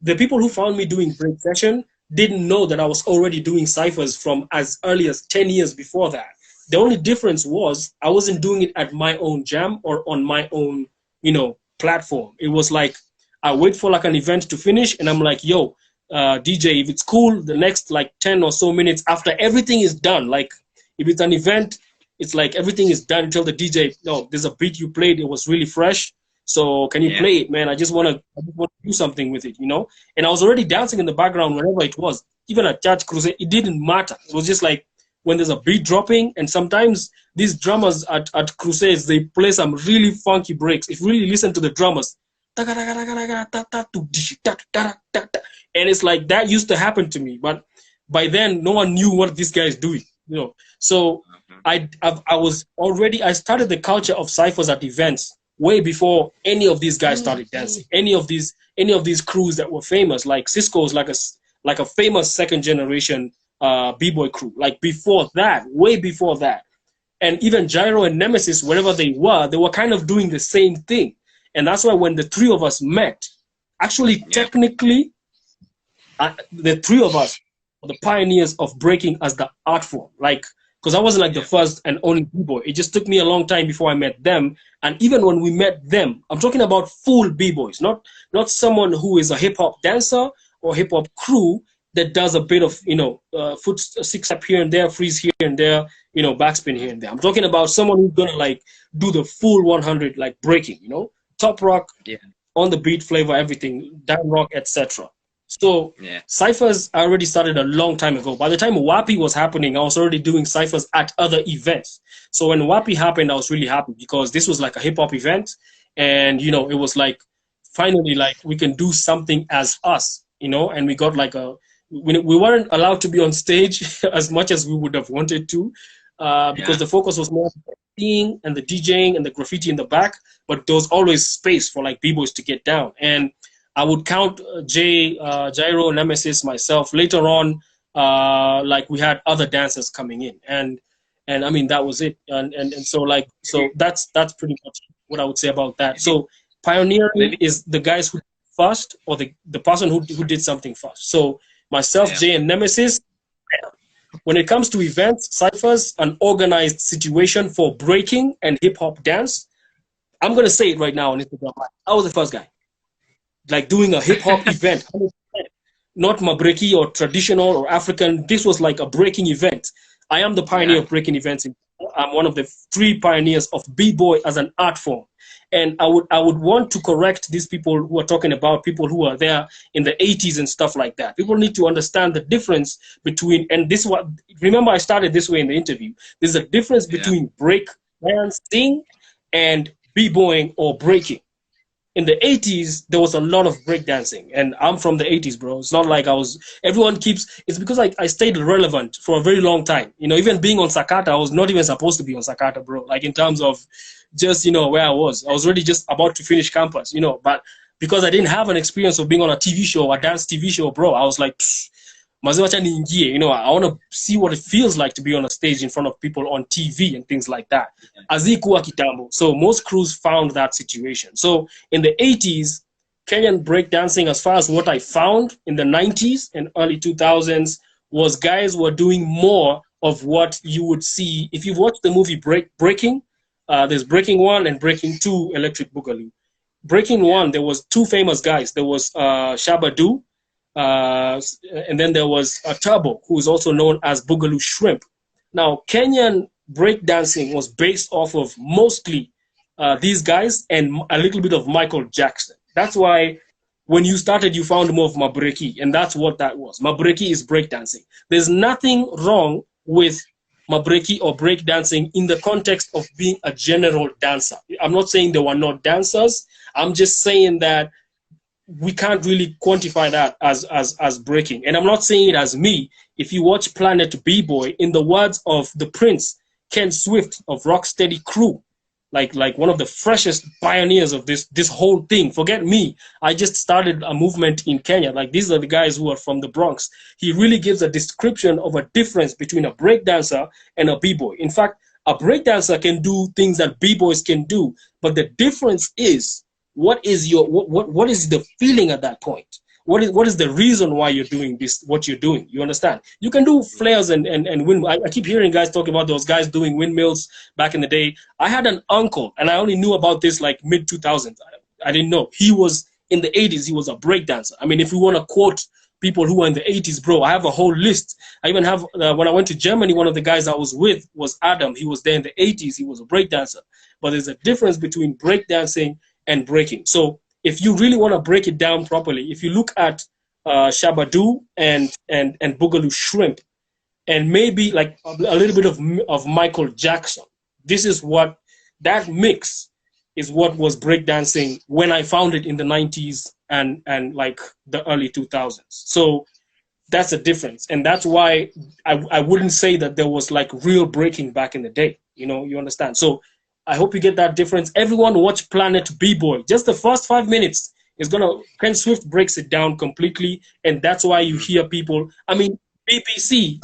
the people who found me doing Breaksession didn't know that I was already doing ciphers from as early as 10 years before that. The only difference was I wasn't doing it at my own jam or on my own, platform. It was like I wait for an event to finish, and I'm like, yo, DJ, if it's cool, the next 10 or so minutes after everything is done, if it's an event, it's like everything is done until the DJ, no, there's a beat you played, it was really fresh, so can you play it, man? I just want to do something with it, And I was already dancing in the background wherever it was. Even at church crusade, it didn't matter. It was just like when there's a beat dropping, and sometimes these drummers at crusades, they play some really funky breaks. If you really listen to the drummers, and it's like that used to happen to me, but by then no one knew what this guy is doing, So I started the culture of ciphers at events way before any of these guys started dancing. Any of these crews that were famous, like Cisco's like a famous second generation B-boy crew. Before that, way before that, and even Gyro and Nemesis, wherever they were kind of doing the same thing. And that's why when the 3 of us met, actually, technically, the 3 of us were the pioneers of breaking as the art form. Because I wasn't the first and only B-boy. It just took me a long time before I met them. And even when we met them, I'm talking about full B-boys, not someone who is a hip-hop dancer or hip-hop crew that does a bit of, foot 6-step here and there, freeze here and there, backspin here and there. I'm talking about someone who's going to, do the full 100, breaking, top rock, on the beat, flavor, everything, down rock, etc. So ciphers I already started a long time ago. By the time WAPI was happening, I was already doing ciphers at other events. So when WAPI happened, I was really happy because this was a hip-hop event. And, it was finally, we can do something as us, and we got we weren't allowed to be on stage as much as we would have wanted to because the focus was more and the DJing and the graffiti in the back, but there was always space for B-boys to get down. And I would count Gyro, Nemesis, myself. Later on, we had other dancers coming in, and I mean that was it. And so that's pretty much what I would say about that. So pioneering is the guys who first, or the person who did something first. So myself, Jay, and Nemesis. When it comes to events, ciphers, an organized situation for breaking and hip-hop dance, I'm going to say it right now on Instagram. I was the first guy. Doing a hip-hop event. Not Mabreki or traditional or African. This was a breaking event. I am the pioneer of breaking events. I'm one of the 3 pioneers of B-boy as an art form. And I would want to correct these people who are talking about people who are there in the 80s and stuff like that. People need to understand the difference between, and this is what, remember I started this way in the interview, there's a difference between break dancing and b-boying or breaking. In the 80s, there was a lot of breakdancing, and I'm from the 80s, bro. It's not like it's because I stayed relevant for a very long time. Even being on Sakata, I was not even supposed to be on Sakata, bro. In terms of just, where I was already just about to finish campus, but because I didn't have an experience of being on a TV show, a dance TV show, bro, I was like, maziwacha niingie, I want to see what it feels like to be on a stage in front of people on TV and things like that. Azikuwa kitambo. So most crews found that situation. So in the 80s, Kenyan breakdancing, as far as what I found in the 90s and early 2000s, was guys were doing more of what you would see if you've watched the movie Breaking. There's Breaking 1 and Breaking 2 Electric Boogaloo. Breaking 1, there was two famous guys. There was Shabba-Doo, and then there was Turbo, who is also known as Boogaloo Shrimp. Now, Kenyan breakdancing was based off of mostly these guys and a little bit of Michael Jackson. That's why when you started, you found more of Mabreki, and that's what that was. Mabreki is breakdancing. There's nothing wrong with Mabreki or breakdancing in the context of being a general dancer. I'm not saying they were not dancers. I'm just saying that we can't really quantify that as breaking. And I'm not saying it as me. If you watch Planet Bboy, in the words of the Prince, Ken Swift of Rocksteady Crew, like one of the freshest pioneers of this whole thing. Forget me. I just started a movement in Kenya. Like, these are the guys who are from the Bronx. He really gives a description of a difference between a breakdancer and a b-boy. In fact, a breakdancer can do things that b-boys can do, but the difference is what is the feeling at that point? What is the reason why you're doing this, what you're doing? You understand? You can do flares and wind. I keep hearing guys talking about those guys doing windmills back in the day. I had an uncle, and I only knew about this like mid-2000s. I didn't know. He was in the 80s. He was a breakdancer. I mean, if you want to quote people who were in the 80s, bro, I have a whole list. I even have, when I went to Germany, one of the guys I was with was Adam. He was there in the 80s. He was a breakdancer. But there's a difference between breakdancing and breaking. So if you really want to break it down properly, if you look at Shabba-Doo and Boogaloo Shrimp, and maybe like a little bit of Michael Jackson, this is what, that mix is what was breakdancing when I found it in the 90s and like the early 2000s. So that's a difference. And that's why I wouldn't say that there was like real breaking back in the day. You know, you understand? So I hope you get that difference. Everyone watch Planet Bboy. Just the first 5 minutes is Ken Swift breaks it down completely, and that's why you hear people. I mean, BBC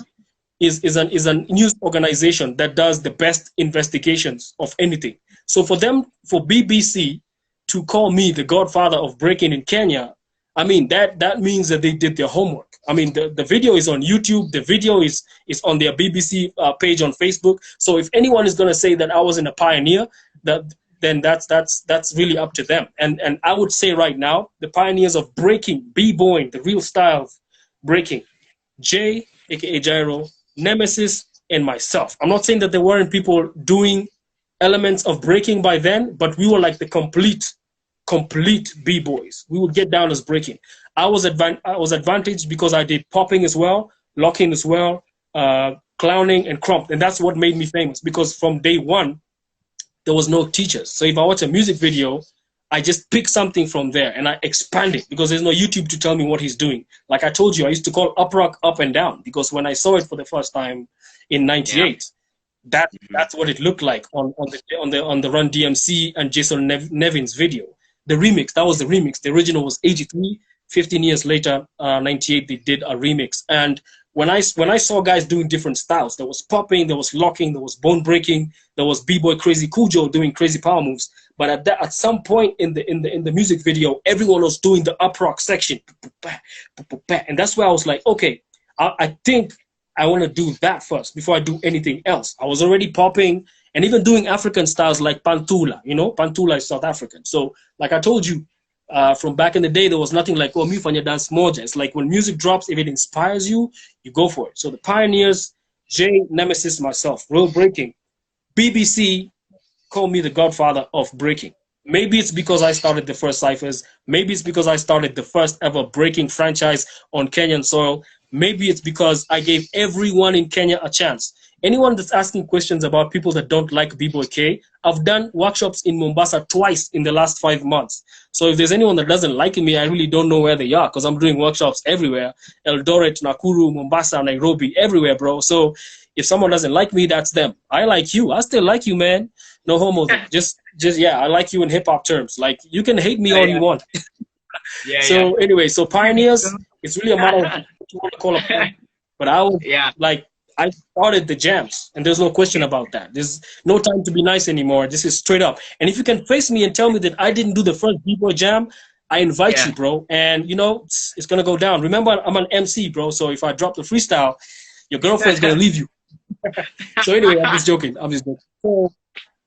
is a news organization that does the best investigations of anything. So for BBC to call me the godfather of breaking in Kenya, I mean, that means that they did their homework. I mean, the video is on YouTube. The video is on their BBC page on Facebook. So if anyone is going to say that I wasn't a pioneer, then that's really up to them. And I would say right now, the pioneers of breaking, b-boying, the real style of breaking, Jay, aka Gyro, Nemesis, and myself. I'm not saying that there weren't people doing elements of breaking by then, but we were like the complete b-boys. We would get down as breaking. I was advantaged because I did popping as well, locking as well, clowning and crump, and that's what made me famous. Because from day one, there was no teachers. So if I watch a music video, I just pick something from there and I expand it because there's no YouTube to tell me what he's doing. Like I told you, I used to call up rock up and down because when I saw it for the first time in '98, that's what it looked like on the Run DMC and Jason Nevin's video. The remix, that was the remix. The original was 83. 15 years later, 98, they did a remix. And when I saw guys doing different styles, there was popping, there was locking, there was bone breaking, there was B-Boy Crazy Cujo doing crazy power moves. But at some point in the music video, everyone was doing the up rock section, and that's where I was like, okay, I think I want to do that first before I do anything else. I was already popping and even doing African styles like Pantula. You know, Pantula is South African. So like I told you, from back in the day, there was nothing like, oh, me fanya dance moja. It's like when music drops, if it inspires you, you go for it. So the pioneers, Jay, Nemesis, myself, real breaking. BBC call me the godfather of breaking. Maybe it's because I started the first ciphers. Maybe it's because I started the first ever breaking franchise on Kenyan soil. Maybe it's because I gave everyone in Kenya a chance. Anyone that's asking questions about people that don't like B-Boy K, I've done workshops in Mombasa twice in the last 5 months. So if there's anyone that doesn't like me, I really don't know where they are because I'm doing workshops everywhere. Eldoret, Nakuru, Mombasa, Nairobi, everywhere, bro. So if someone doesn't like me, that's them. I like you. I still like you, man. No homo. Just yeah, I like you in hip-hop terms. Like, you can hate me all you want. Anyway, so pioneers, it's really a matter of what you want to call a. But I was like, I started the jams, and there's no question about that. There's no time to be nice anymore. This is straight up. And if you can face me and tell me that I didn't do the first B-Boy jam, I invite you, bro. And, you know, it's going to go down. Remember, I'm an MC, bro. So if I drop the freestyle, your girlfriend's going to leave you. So anyway, I'm just joking. So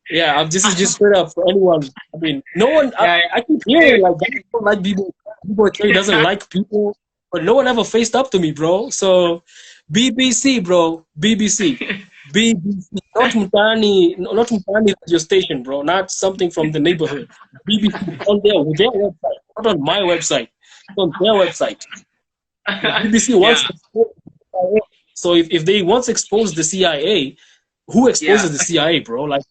Yeah, this is just straight up for anyone. I mean, no one. Yeah, I keep hearing like guys don't like people. People say he doesn't like people, but no one ever faced up to me, bro. So, BBC, bro, BBC, BBC, not Mutani, not Mutani radio station, bro. Not something from the neighborhood. BBC on their website, not on my website. It's on their website. The BBC wants yeah, to expose the CIA. So if they once expose the CIA, who exposes yeah. the CIA, bro? Like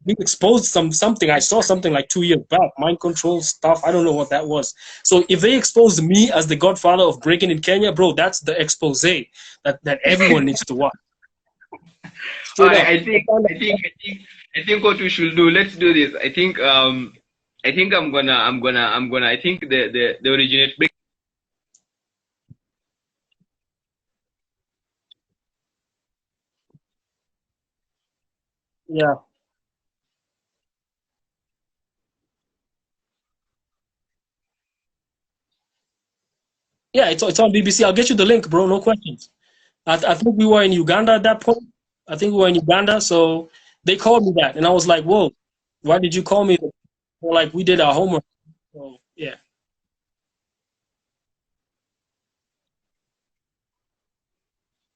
we exposed something. I saw something like 2 years back, mind control stuff. I don't know what that was. So if they exposed me as the godfather of breaking in Kenya, bro, that's the expose that everyone needs to watch. All Straight right, up. I think what we should do. Let's do this. I think I think the originate break. Yeah. Yeah, it's on BBC. I'll get you the link, bro. No questions. I think we were in Uganda at that point. I think we were in Uganda, so they called me that, and I was like, "Whoa, why did you call me?" They're like, we did our homework. So yeah,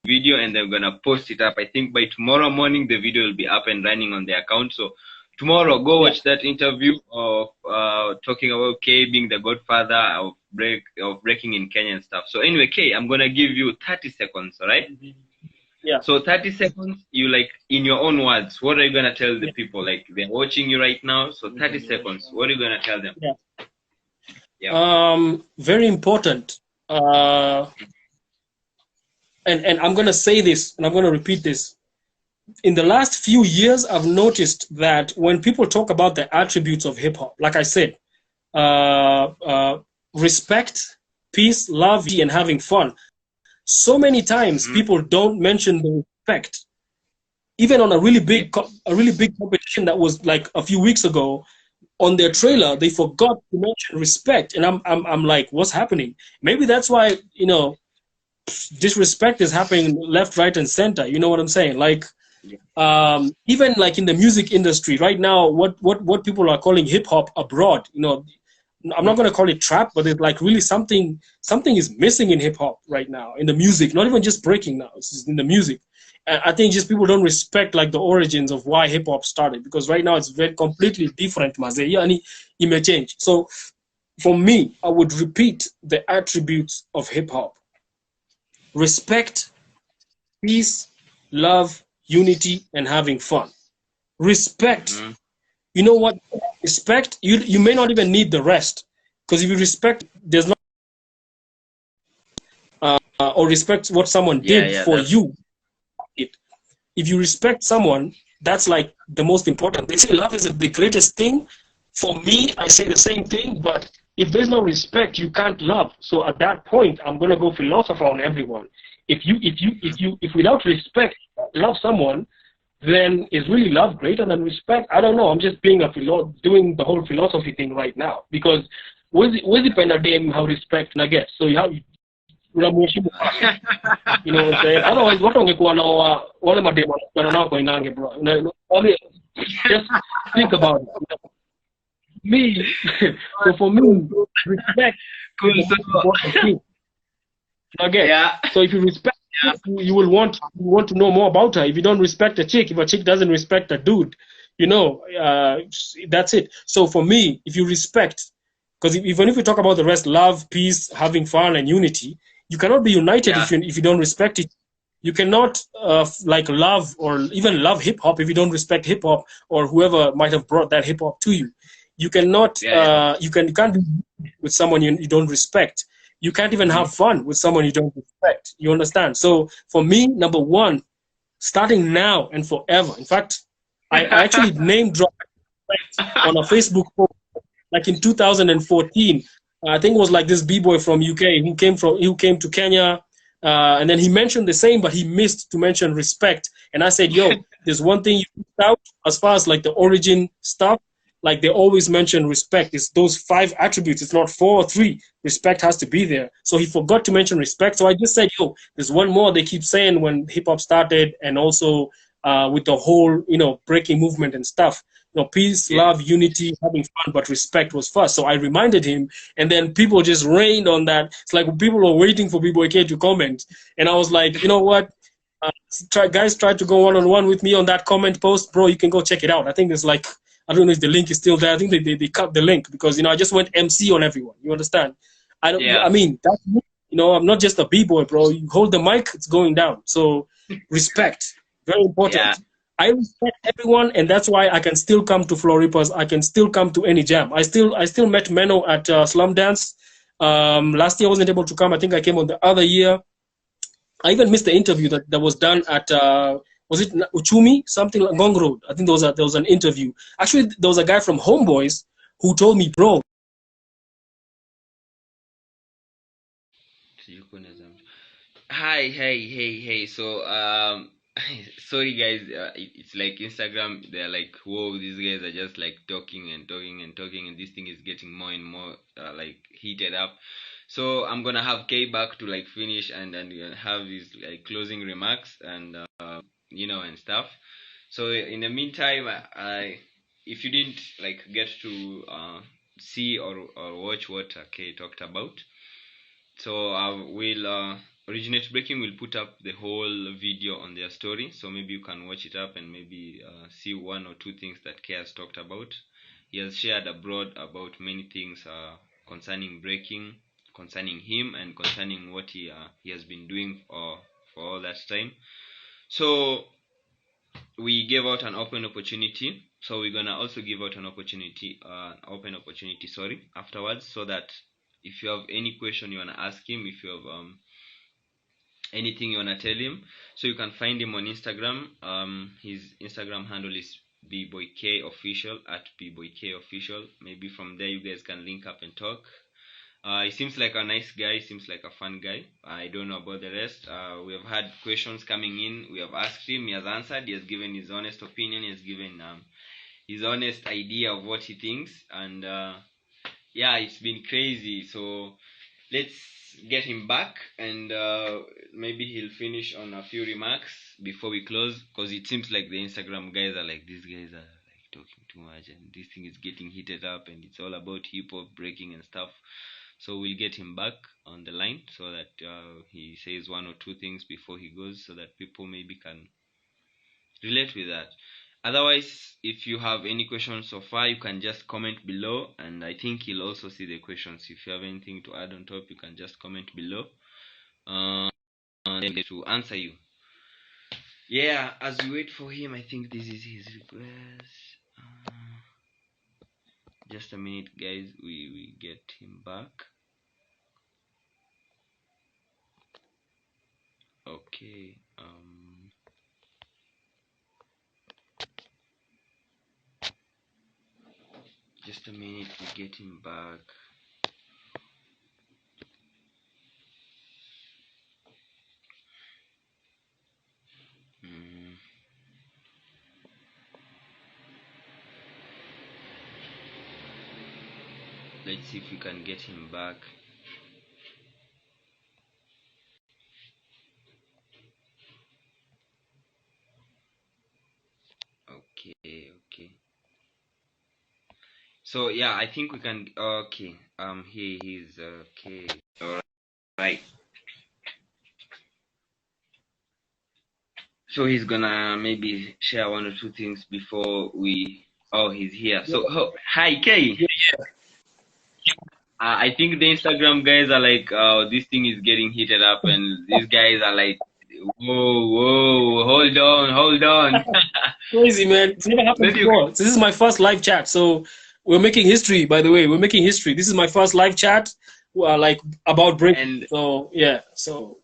Video and they're gonna post it up. I think by tomorrow morning the video will be up and running on their account. So tomorrow go yeah, watch that interview of talking about K being the godfather of breaking in Kenya and stuff. So anyway, K, I'm gonna give you 30 seconds, all right? yeah, So 30 seconds, you like in your own words, what are you gonna tell the yeah, people? Like they're watching you right now. So 30 seconds, what are you gonna tell them? yeah. Yeah. Very important. And I'm gonna say this, and I'm gonna repeat this. In the last few years, I've noticed that when people talk about the attributes of hip hop, like I said, uh, uh, respect, peace, love, and having fun. So many times Mm-hmm. people don't mention the respect. Even on a really big competition that was like a few weeks ago, on their trailer they forgot to mention respect, and I'm like, what's happening? Maybe that's why disrespect is happening left, right, and center. You know what I'm saying? Like, even like in the music industry right now, what people are calling hip hop abroad, I'm not going to call it trap, but it's like really something is missing in hip hop right now, in the music, not even just breaking now, it's just in the music. And I think just people don't respect like the origins of why hip hop started, because right now it's very completely different. And it may change. So for me, I would repeat the attributes of hip hop: respect, peace, love, unity, and having fun. Respect. Mm-hmm. You know what? Respect. You may not even need the rest, because if you respect, there's not or respect what someone Yeah, did yeah, for that's you. If you respect someone, that's like the most important. They say love is the greatest thing. For me, I say the same thing, but if there's no respect, you can't love. So at that point, I'm gonna go philosopher on everyone. If without respect love someone, then is really love greater than respect? I don't know. I'm just being doing the whole philosophy thing right now, because where's the pen game how respect and I guess so you have unamheshimu. You know what I'm saying? Otherwise, what ungekuwa na wale mademo wanakutana nao kwa inange, bro. I mean, just think about it. Me, so for me, respect cool. is the most important thing. Again, Yeah. so if you respect, you will want to know more about her. If you don't respect a chick, if a chick doesn't respect a dude, that's it. So for me, if you respect, because even if we talk about the rest, love, peace, having fun, and unity, you cannot be united Yeah. if you don't respect it. You cannot like love or even love hip hop if you don't respect hip hop or whoever might have brought that hip hop to you. You cannot. Yeah. You can't be with someone you don't respect. You can't even have fun with someone you don't respect. You understand? So for me, number one, starting now and forever. In fact, I actually name dropped on a Facebook post like in 2014. I think it was like this b-boy from UK who came to Kenya, and then he mentioned the same, but he missed to mention respect. And I said, yo, there's one thing you missed out as far as like the origin stuff. Like they always mention respect. It's those 5 attributes. It's not 4 or 3. Respect has to be there. So he forgot to mention respect. So I just said, yo, there's one more they keep saying when hip hop started, and also with the whole, breaking movement and stuff. Peace, love, unity, having fun, but respect was first. So I reminded him, and then people just rained on that. It's like people were waiting for Bboy K to comment, and I was like, you know what? Guys tried to go one-on-one with me on that comment post, bro. You can go check it out. I think there's like, I don't know if the link is still there. I think they cut the link because I just went MC on everyone. You understand? I don't. Yeah. I mean, that's I'm not just a b-boy, bro. You hold the mic, it's going down. So respect, very important. Yeah. I respect everyone, and that's why I can still come to Floripa's. I can still come to any jam. I still met Menno at Slum Dance. Last year I wasn't able to come. I think I came on the other year. I even missed the interview that was done at was it Uchumi, something like Gong Road. I think there was an interview. Actually, there was a guy from Homeboys who told me, bro. Hi, hey. So sorry guys, it's like Instagram. They're like, whoa, these guys are just like talking and this thing is getting more and more like heated up. So I'm gonna have K back to like finish and have his like closing remarks and and stuff. So in the meantime, if you didn't like get to see or watch what K talked about, so we'll Originate Breaking will put up the whole video on their story, so maybe you can watch it up and maybe see one or two things that K has talked about. He has shared abroad about many things concerning breaking, concerning him, and concerning what he has been doing for all that time. So we gave out an open opportunity. So we're gonna also give out an opportunity, afterwards, so that if you have any question you wanna ask him, if you have anything you wanna tell him, so you can find him on Instagram. His Instagram handle is bboyk official at bboyk official. Maybe from there you guys can link up and talk. He seems like a nice guy, seems like a fun guy. I don't know about the rest. We have had questions coming in, we have asked him, he has answered, he has given his honest opinion, he has given his honest idea of what he thinks, and yeah, it's been crazy. So let's get him back, and maybe he'll finish on a few remarks before we close, because it seems like the Instagram guys are like, these guys are like talking too much and this thing is getting heated up and it's all about hip-hop breaking and stuff. So we'll get him back on the line so that he says one or two things before he goes, so that people maybe can relate with that. Otherwise, if you have any questions so far, you can just comment below, and I think he'll also see the questions. If you have anything to add on top, you can just comment below, and to answer you. Yeah, as we wait for him, I think this is his request. Just a minute, guys. We get him back. Okay. Just a minute, we get him back. Let's see if we can get him back. Okay. So yeah, I think we can. Okay. He's okay. All right. So he's gonna maybe share one or two things before we. Oh, he's here. So hi, K. Yeah. I think the Instagram guys are like, this thing is getting heated up, and these guys are like, whoa, hold on. Crazy, man. It's never happened before. So this is my first live chat. So we're making history, by the way. We're making history. This is my first live chat, like about breaking. So yeah, so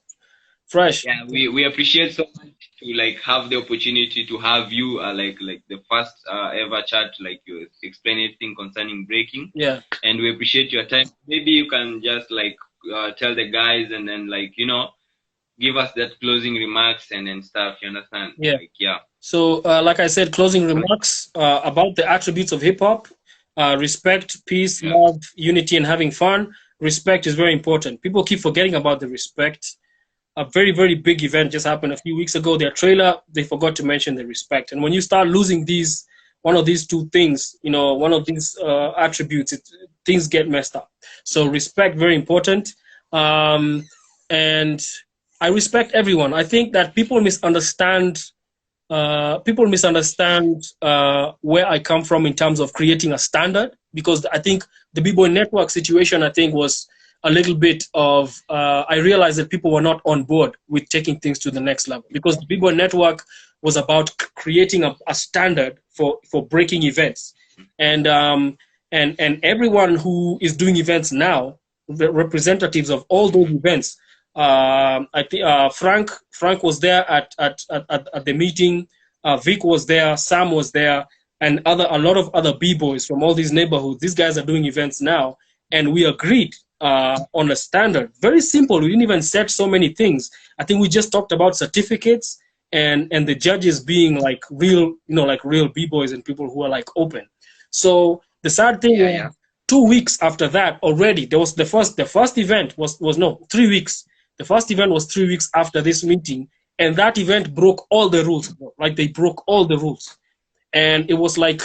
fresh. Yeah, we appreciate so much to like have the opportunity to have you like the first ever chat, like you explain anything concerning breaking. Yeah. And we appreciate your time. Maybe you can just like tell the guys and then like give us that closing remarks and stuff. You understand? Yeah. Like, yeah. So like I said, closing remarks about the attributes of hip hop: respect, peace, love, unity, and having fun. Respect is very important. People keep forgetting about the respect. a very, very big event just happened a few weeks ago. Their trailer, they forgot to mention the respect. And when you start losing one of these two things, one of these attributes, things get messed up. So respect, very important. And I respect everyone. I think that people misunderstand where I come from in terms of creating a standard, because I think the B-Boy Network situation, I think, was a little bit of, I realized that people were not on board with taking things to the next level, because the Bboy Network was about creating a standard for breaking events. And everyone who is doing events now, the representatives of all those events, I think Frank was there at the meeting, Vic was there, Sam was there, and a lot of other B-boys from all these neighborhoods. These guys are doing events now, and we agreed on a standard. Very simple. We didn't even set so many things. I think we just talked about certificates and the judges being like real, like real B-boys and people who are like open. So the sad thing was 2 weeks after that already, there was the first event was 3 weeks. The first event was 3 weeks after this meeting, and that event broke all the rules. Like, they broke all the rules. And it was like,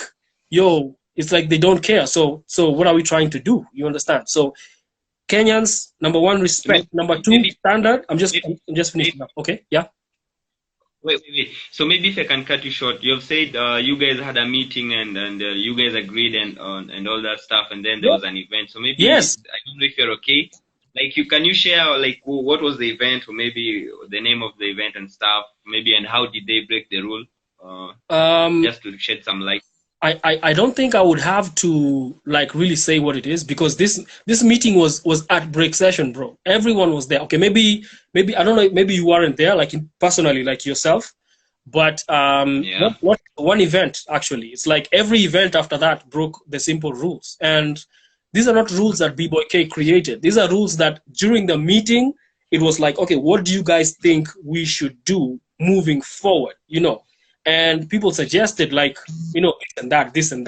yo, it's like they don't care. So what are we trying to do? You understand? So Kenyans, number one, respect. Number two, standard. I'm just finishing up. Okay, yeah. Wait. So maybe if I can cut you short, you have said you guys had a meeting and you guys agreed and all that stuff, and then there was an event. So maybe I don't know if you're okay. Like, can you share like what was the event, or maybe the name of the event and stuff, maybe, and how did they break the rule? Just to shed some light. I don't think I would have to like really say what it is, because this meeting was at Breaksession, bro. Everyone was there. Okay, maybe I don't know, maybe you weren't there, like personally, like yourself, but not one event actually. It's like every event after that broke the simple rules, and these are not rules that B-Boy K created. These are rules that during the meeting it was like, okay, what do you guys think we should do moving forward? And people suggested, like, this and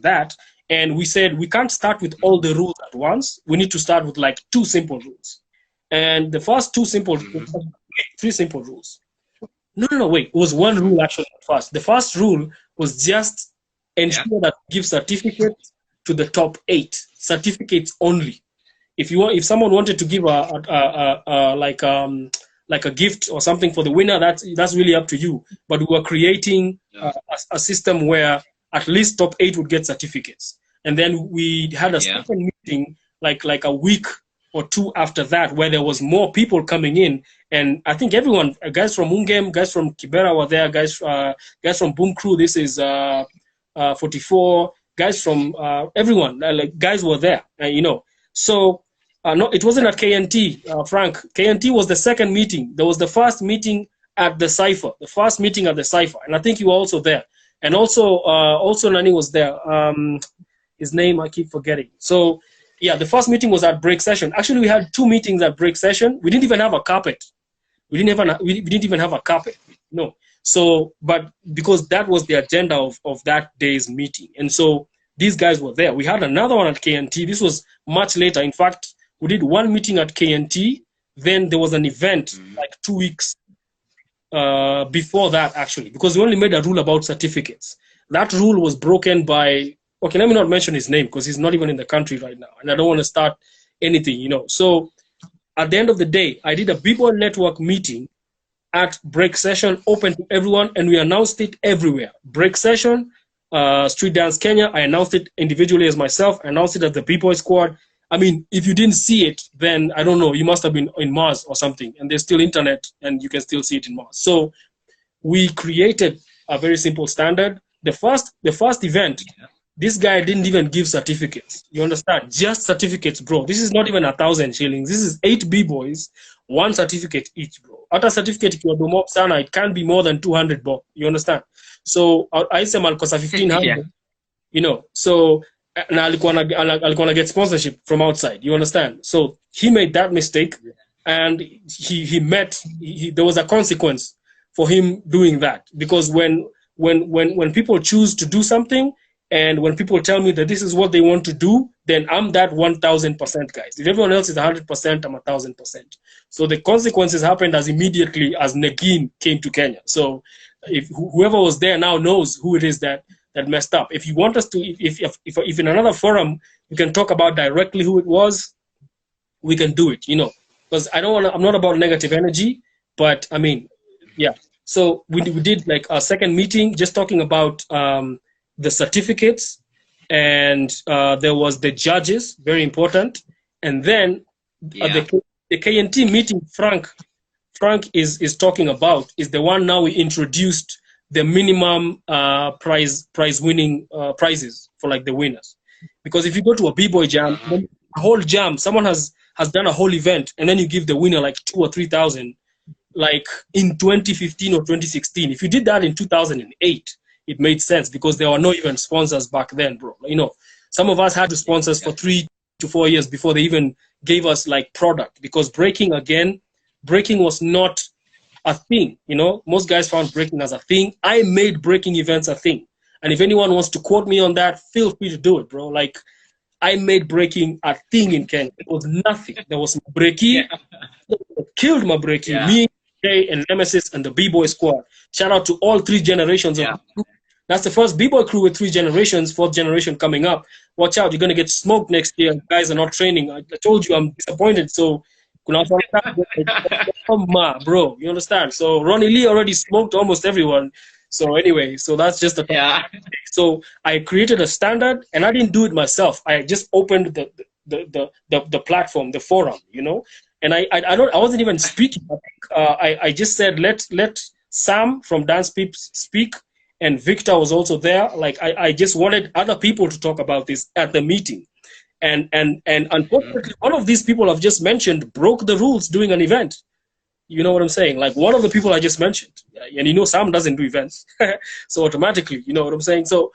that. And we said, we can't start with all the rules at once. We need to start with like 2 simple rules. And the first 2 simple, 3 simple rules. No, wait. It was 1 rule actually at first. The first rule was just ensure that we give certificates to the top 8. Certificates only. If someone wanted to give like a gift or something for the winner, that's really up to you. But we were creating a system where at least top 8 would get certificates. And then we had a second meeting like a week or 2 after that, where there was more people coming in. And I think everyone, guys from Ungem, guys from Kibera were there, guys from Boom Crew, this is 44, guys from everyone, like guys were there, So no, it wasn't at KNT, Frank. KNT was the second meeting. There was the first meeting at the Cypher, and I think you were also there. And also Nani was there. His name I keep forgetting. So yeah, the first meeting was at Breaksession. Actually, we had 2 meetings at Breaksession. We didn't even have a carpet. We didn't even have a carpet. No. So, but because that was the agenda of that day's meeting, and so these guys were there. We had another one at KNT. This was much later. In fact, we did 1 meeting at KNT. Then there was an event like 2 weeks before that, actually, because we only made a rule about certificates. That rule was broken by, okay, let me not mention his name because he's not even in the country right now, and I don't want to start anything, So at the end of the day, I did a Bboy Network meeting at Breaksession, open to everyone, and we announced it everywhere. Breaksession, Streetdance Kenya, I announced it individually as myself, I announced it at the Bboy Squad. I mean, if you didn't see it, then I don't know, you must have been in Mars or something, and there's still internet and you can still see it in Mars. So we created a very simple standard. The first event, this guy didn't even give certificates. You understand? Just certificates, bro. This is not even 1,000 shillings. This is 8 B-boys, 1 certificate each, bro. At a certificate, if you're mob sana, it can't be more than 200 bob. You understand? So I say Malkosa 1,500, So na alikuwa na get sponsorship from outside. You understand? So he made that mistake, and there was a consequence for him doing that, because when people choose to do something, and when people tell me that this is what they want to do, then I'm that 1000%, guys. If everyone else is 100%, I'm 1000%. So the consequences happened as immediately as Negin came to Kenya. So if whoever was there now knows who it is that messed up. If you want us to, if in another forum you can talk about directly who it was, we can do it, you know, because I don't want to, I'm not about negative energy, but I mean, yeah. So we did like a second meeting just talking about the certificates, and there was the judges, very important. And then the KNT meeting Frank is talking about is the one now we introduced the minimum prize winning prizes for like the winners. Because if you go to a B-boy jam, a whole jam, someone has done a whole event, and then you give the winner like 2,000 or 3,000, like in 2015 or 2016. If you did that in 2008, it made sense because there were no even sponsors back then, bro. You know, some of us had to sponsors for 3 to 4 years before they even gave us like product, because breaking was not a thing. You know, most guys found breaking as a thing. I made breaking events a thing, and if anyone wants to quote me on that, feel free to do it, bro. Like, I made breaking a thing in Kenya. It was nothing. There was Breaky, killed my Breaky, me, Jay, and Nemesis, and the Bboy Squad. Shout out to all 3 generations of the crew. That's the first B-boy crew with 3 generations, 4th generation coming up. Watch out, you're going to get smoked next year. Guys are not training. I told you I'm disappointed. So, bro, you understand? So, Ronnie Lee already smoked almost everyone. So, anyway, so that's just the So, I created a standard, and I didn't do it myself. I just opened the platform, the forum, you know? And I wasn't even speaking. I just said, let Sam from Dance Peeps speak. And Victor was also there. Like, I just wanted other people to talk about this at the meeting. And unfortunately, one of these people I've just mentioned broke the rules doing an event. You know what I'm saying? Like, one of the people I just mentioned. And you know Sam doesn't do events. So automatically, you know what I'm saying? So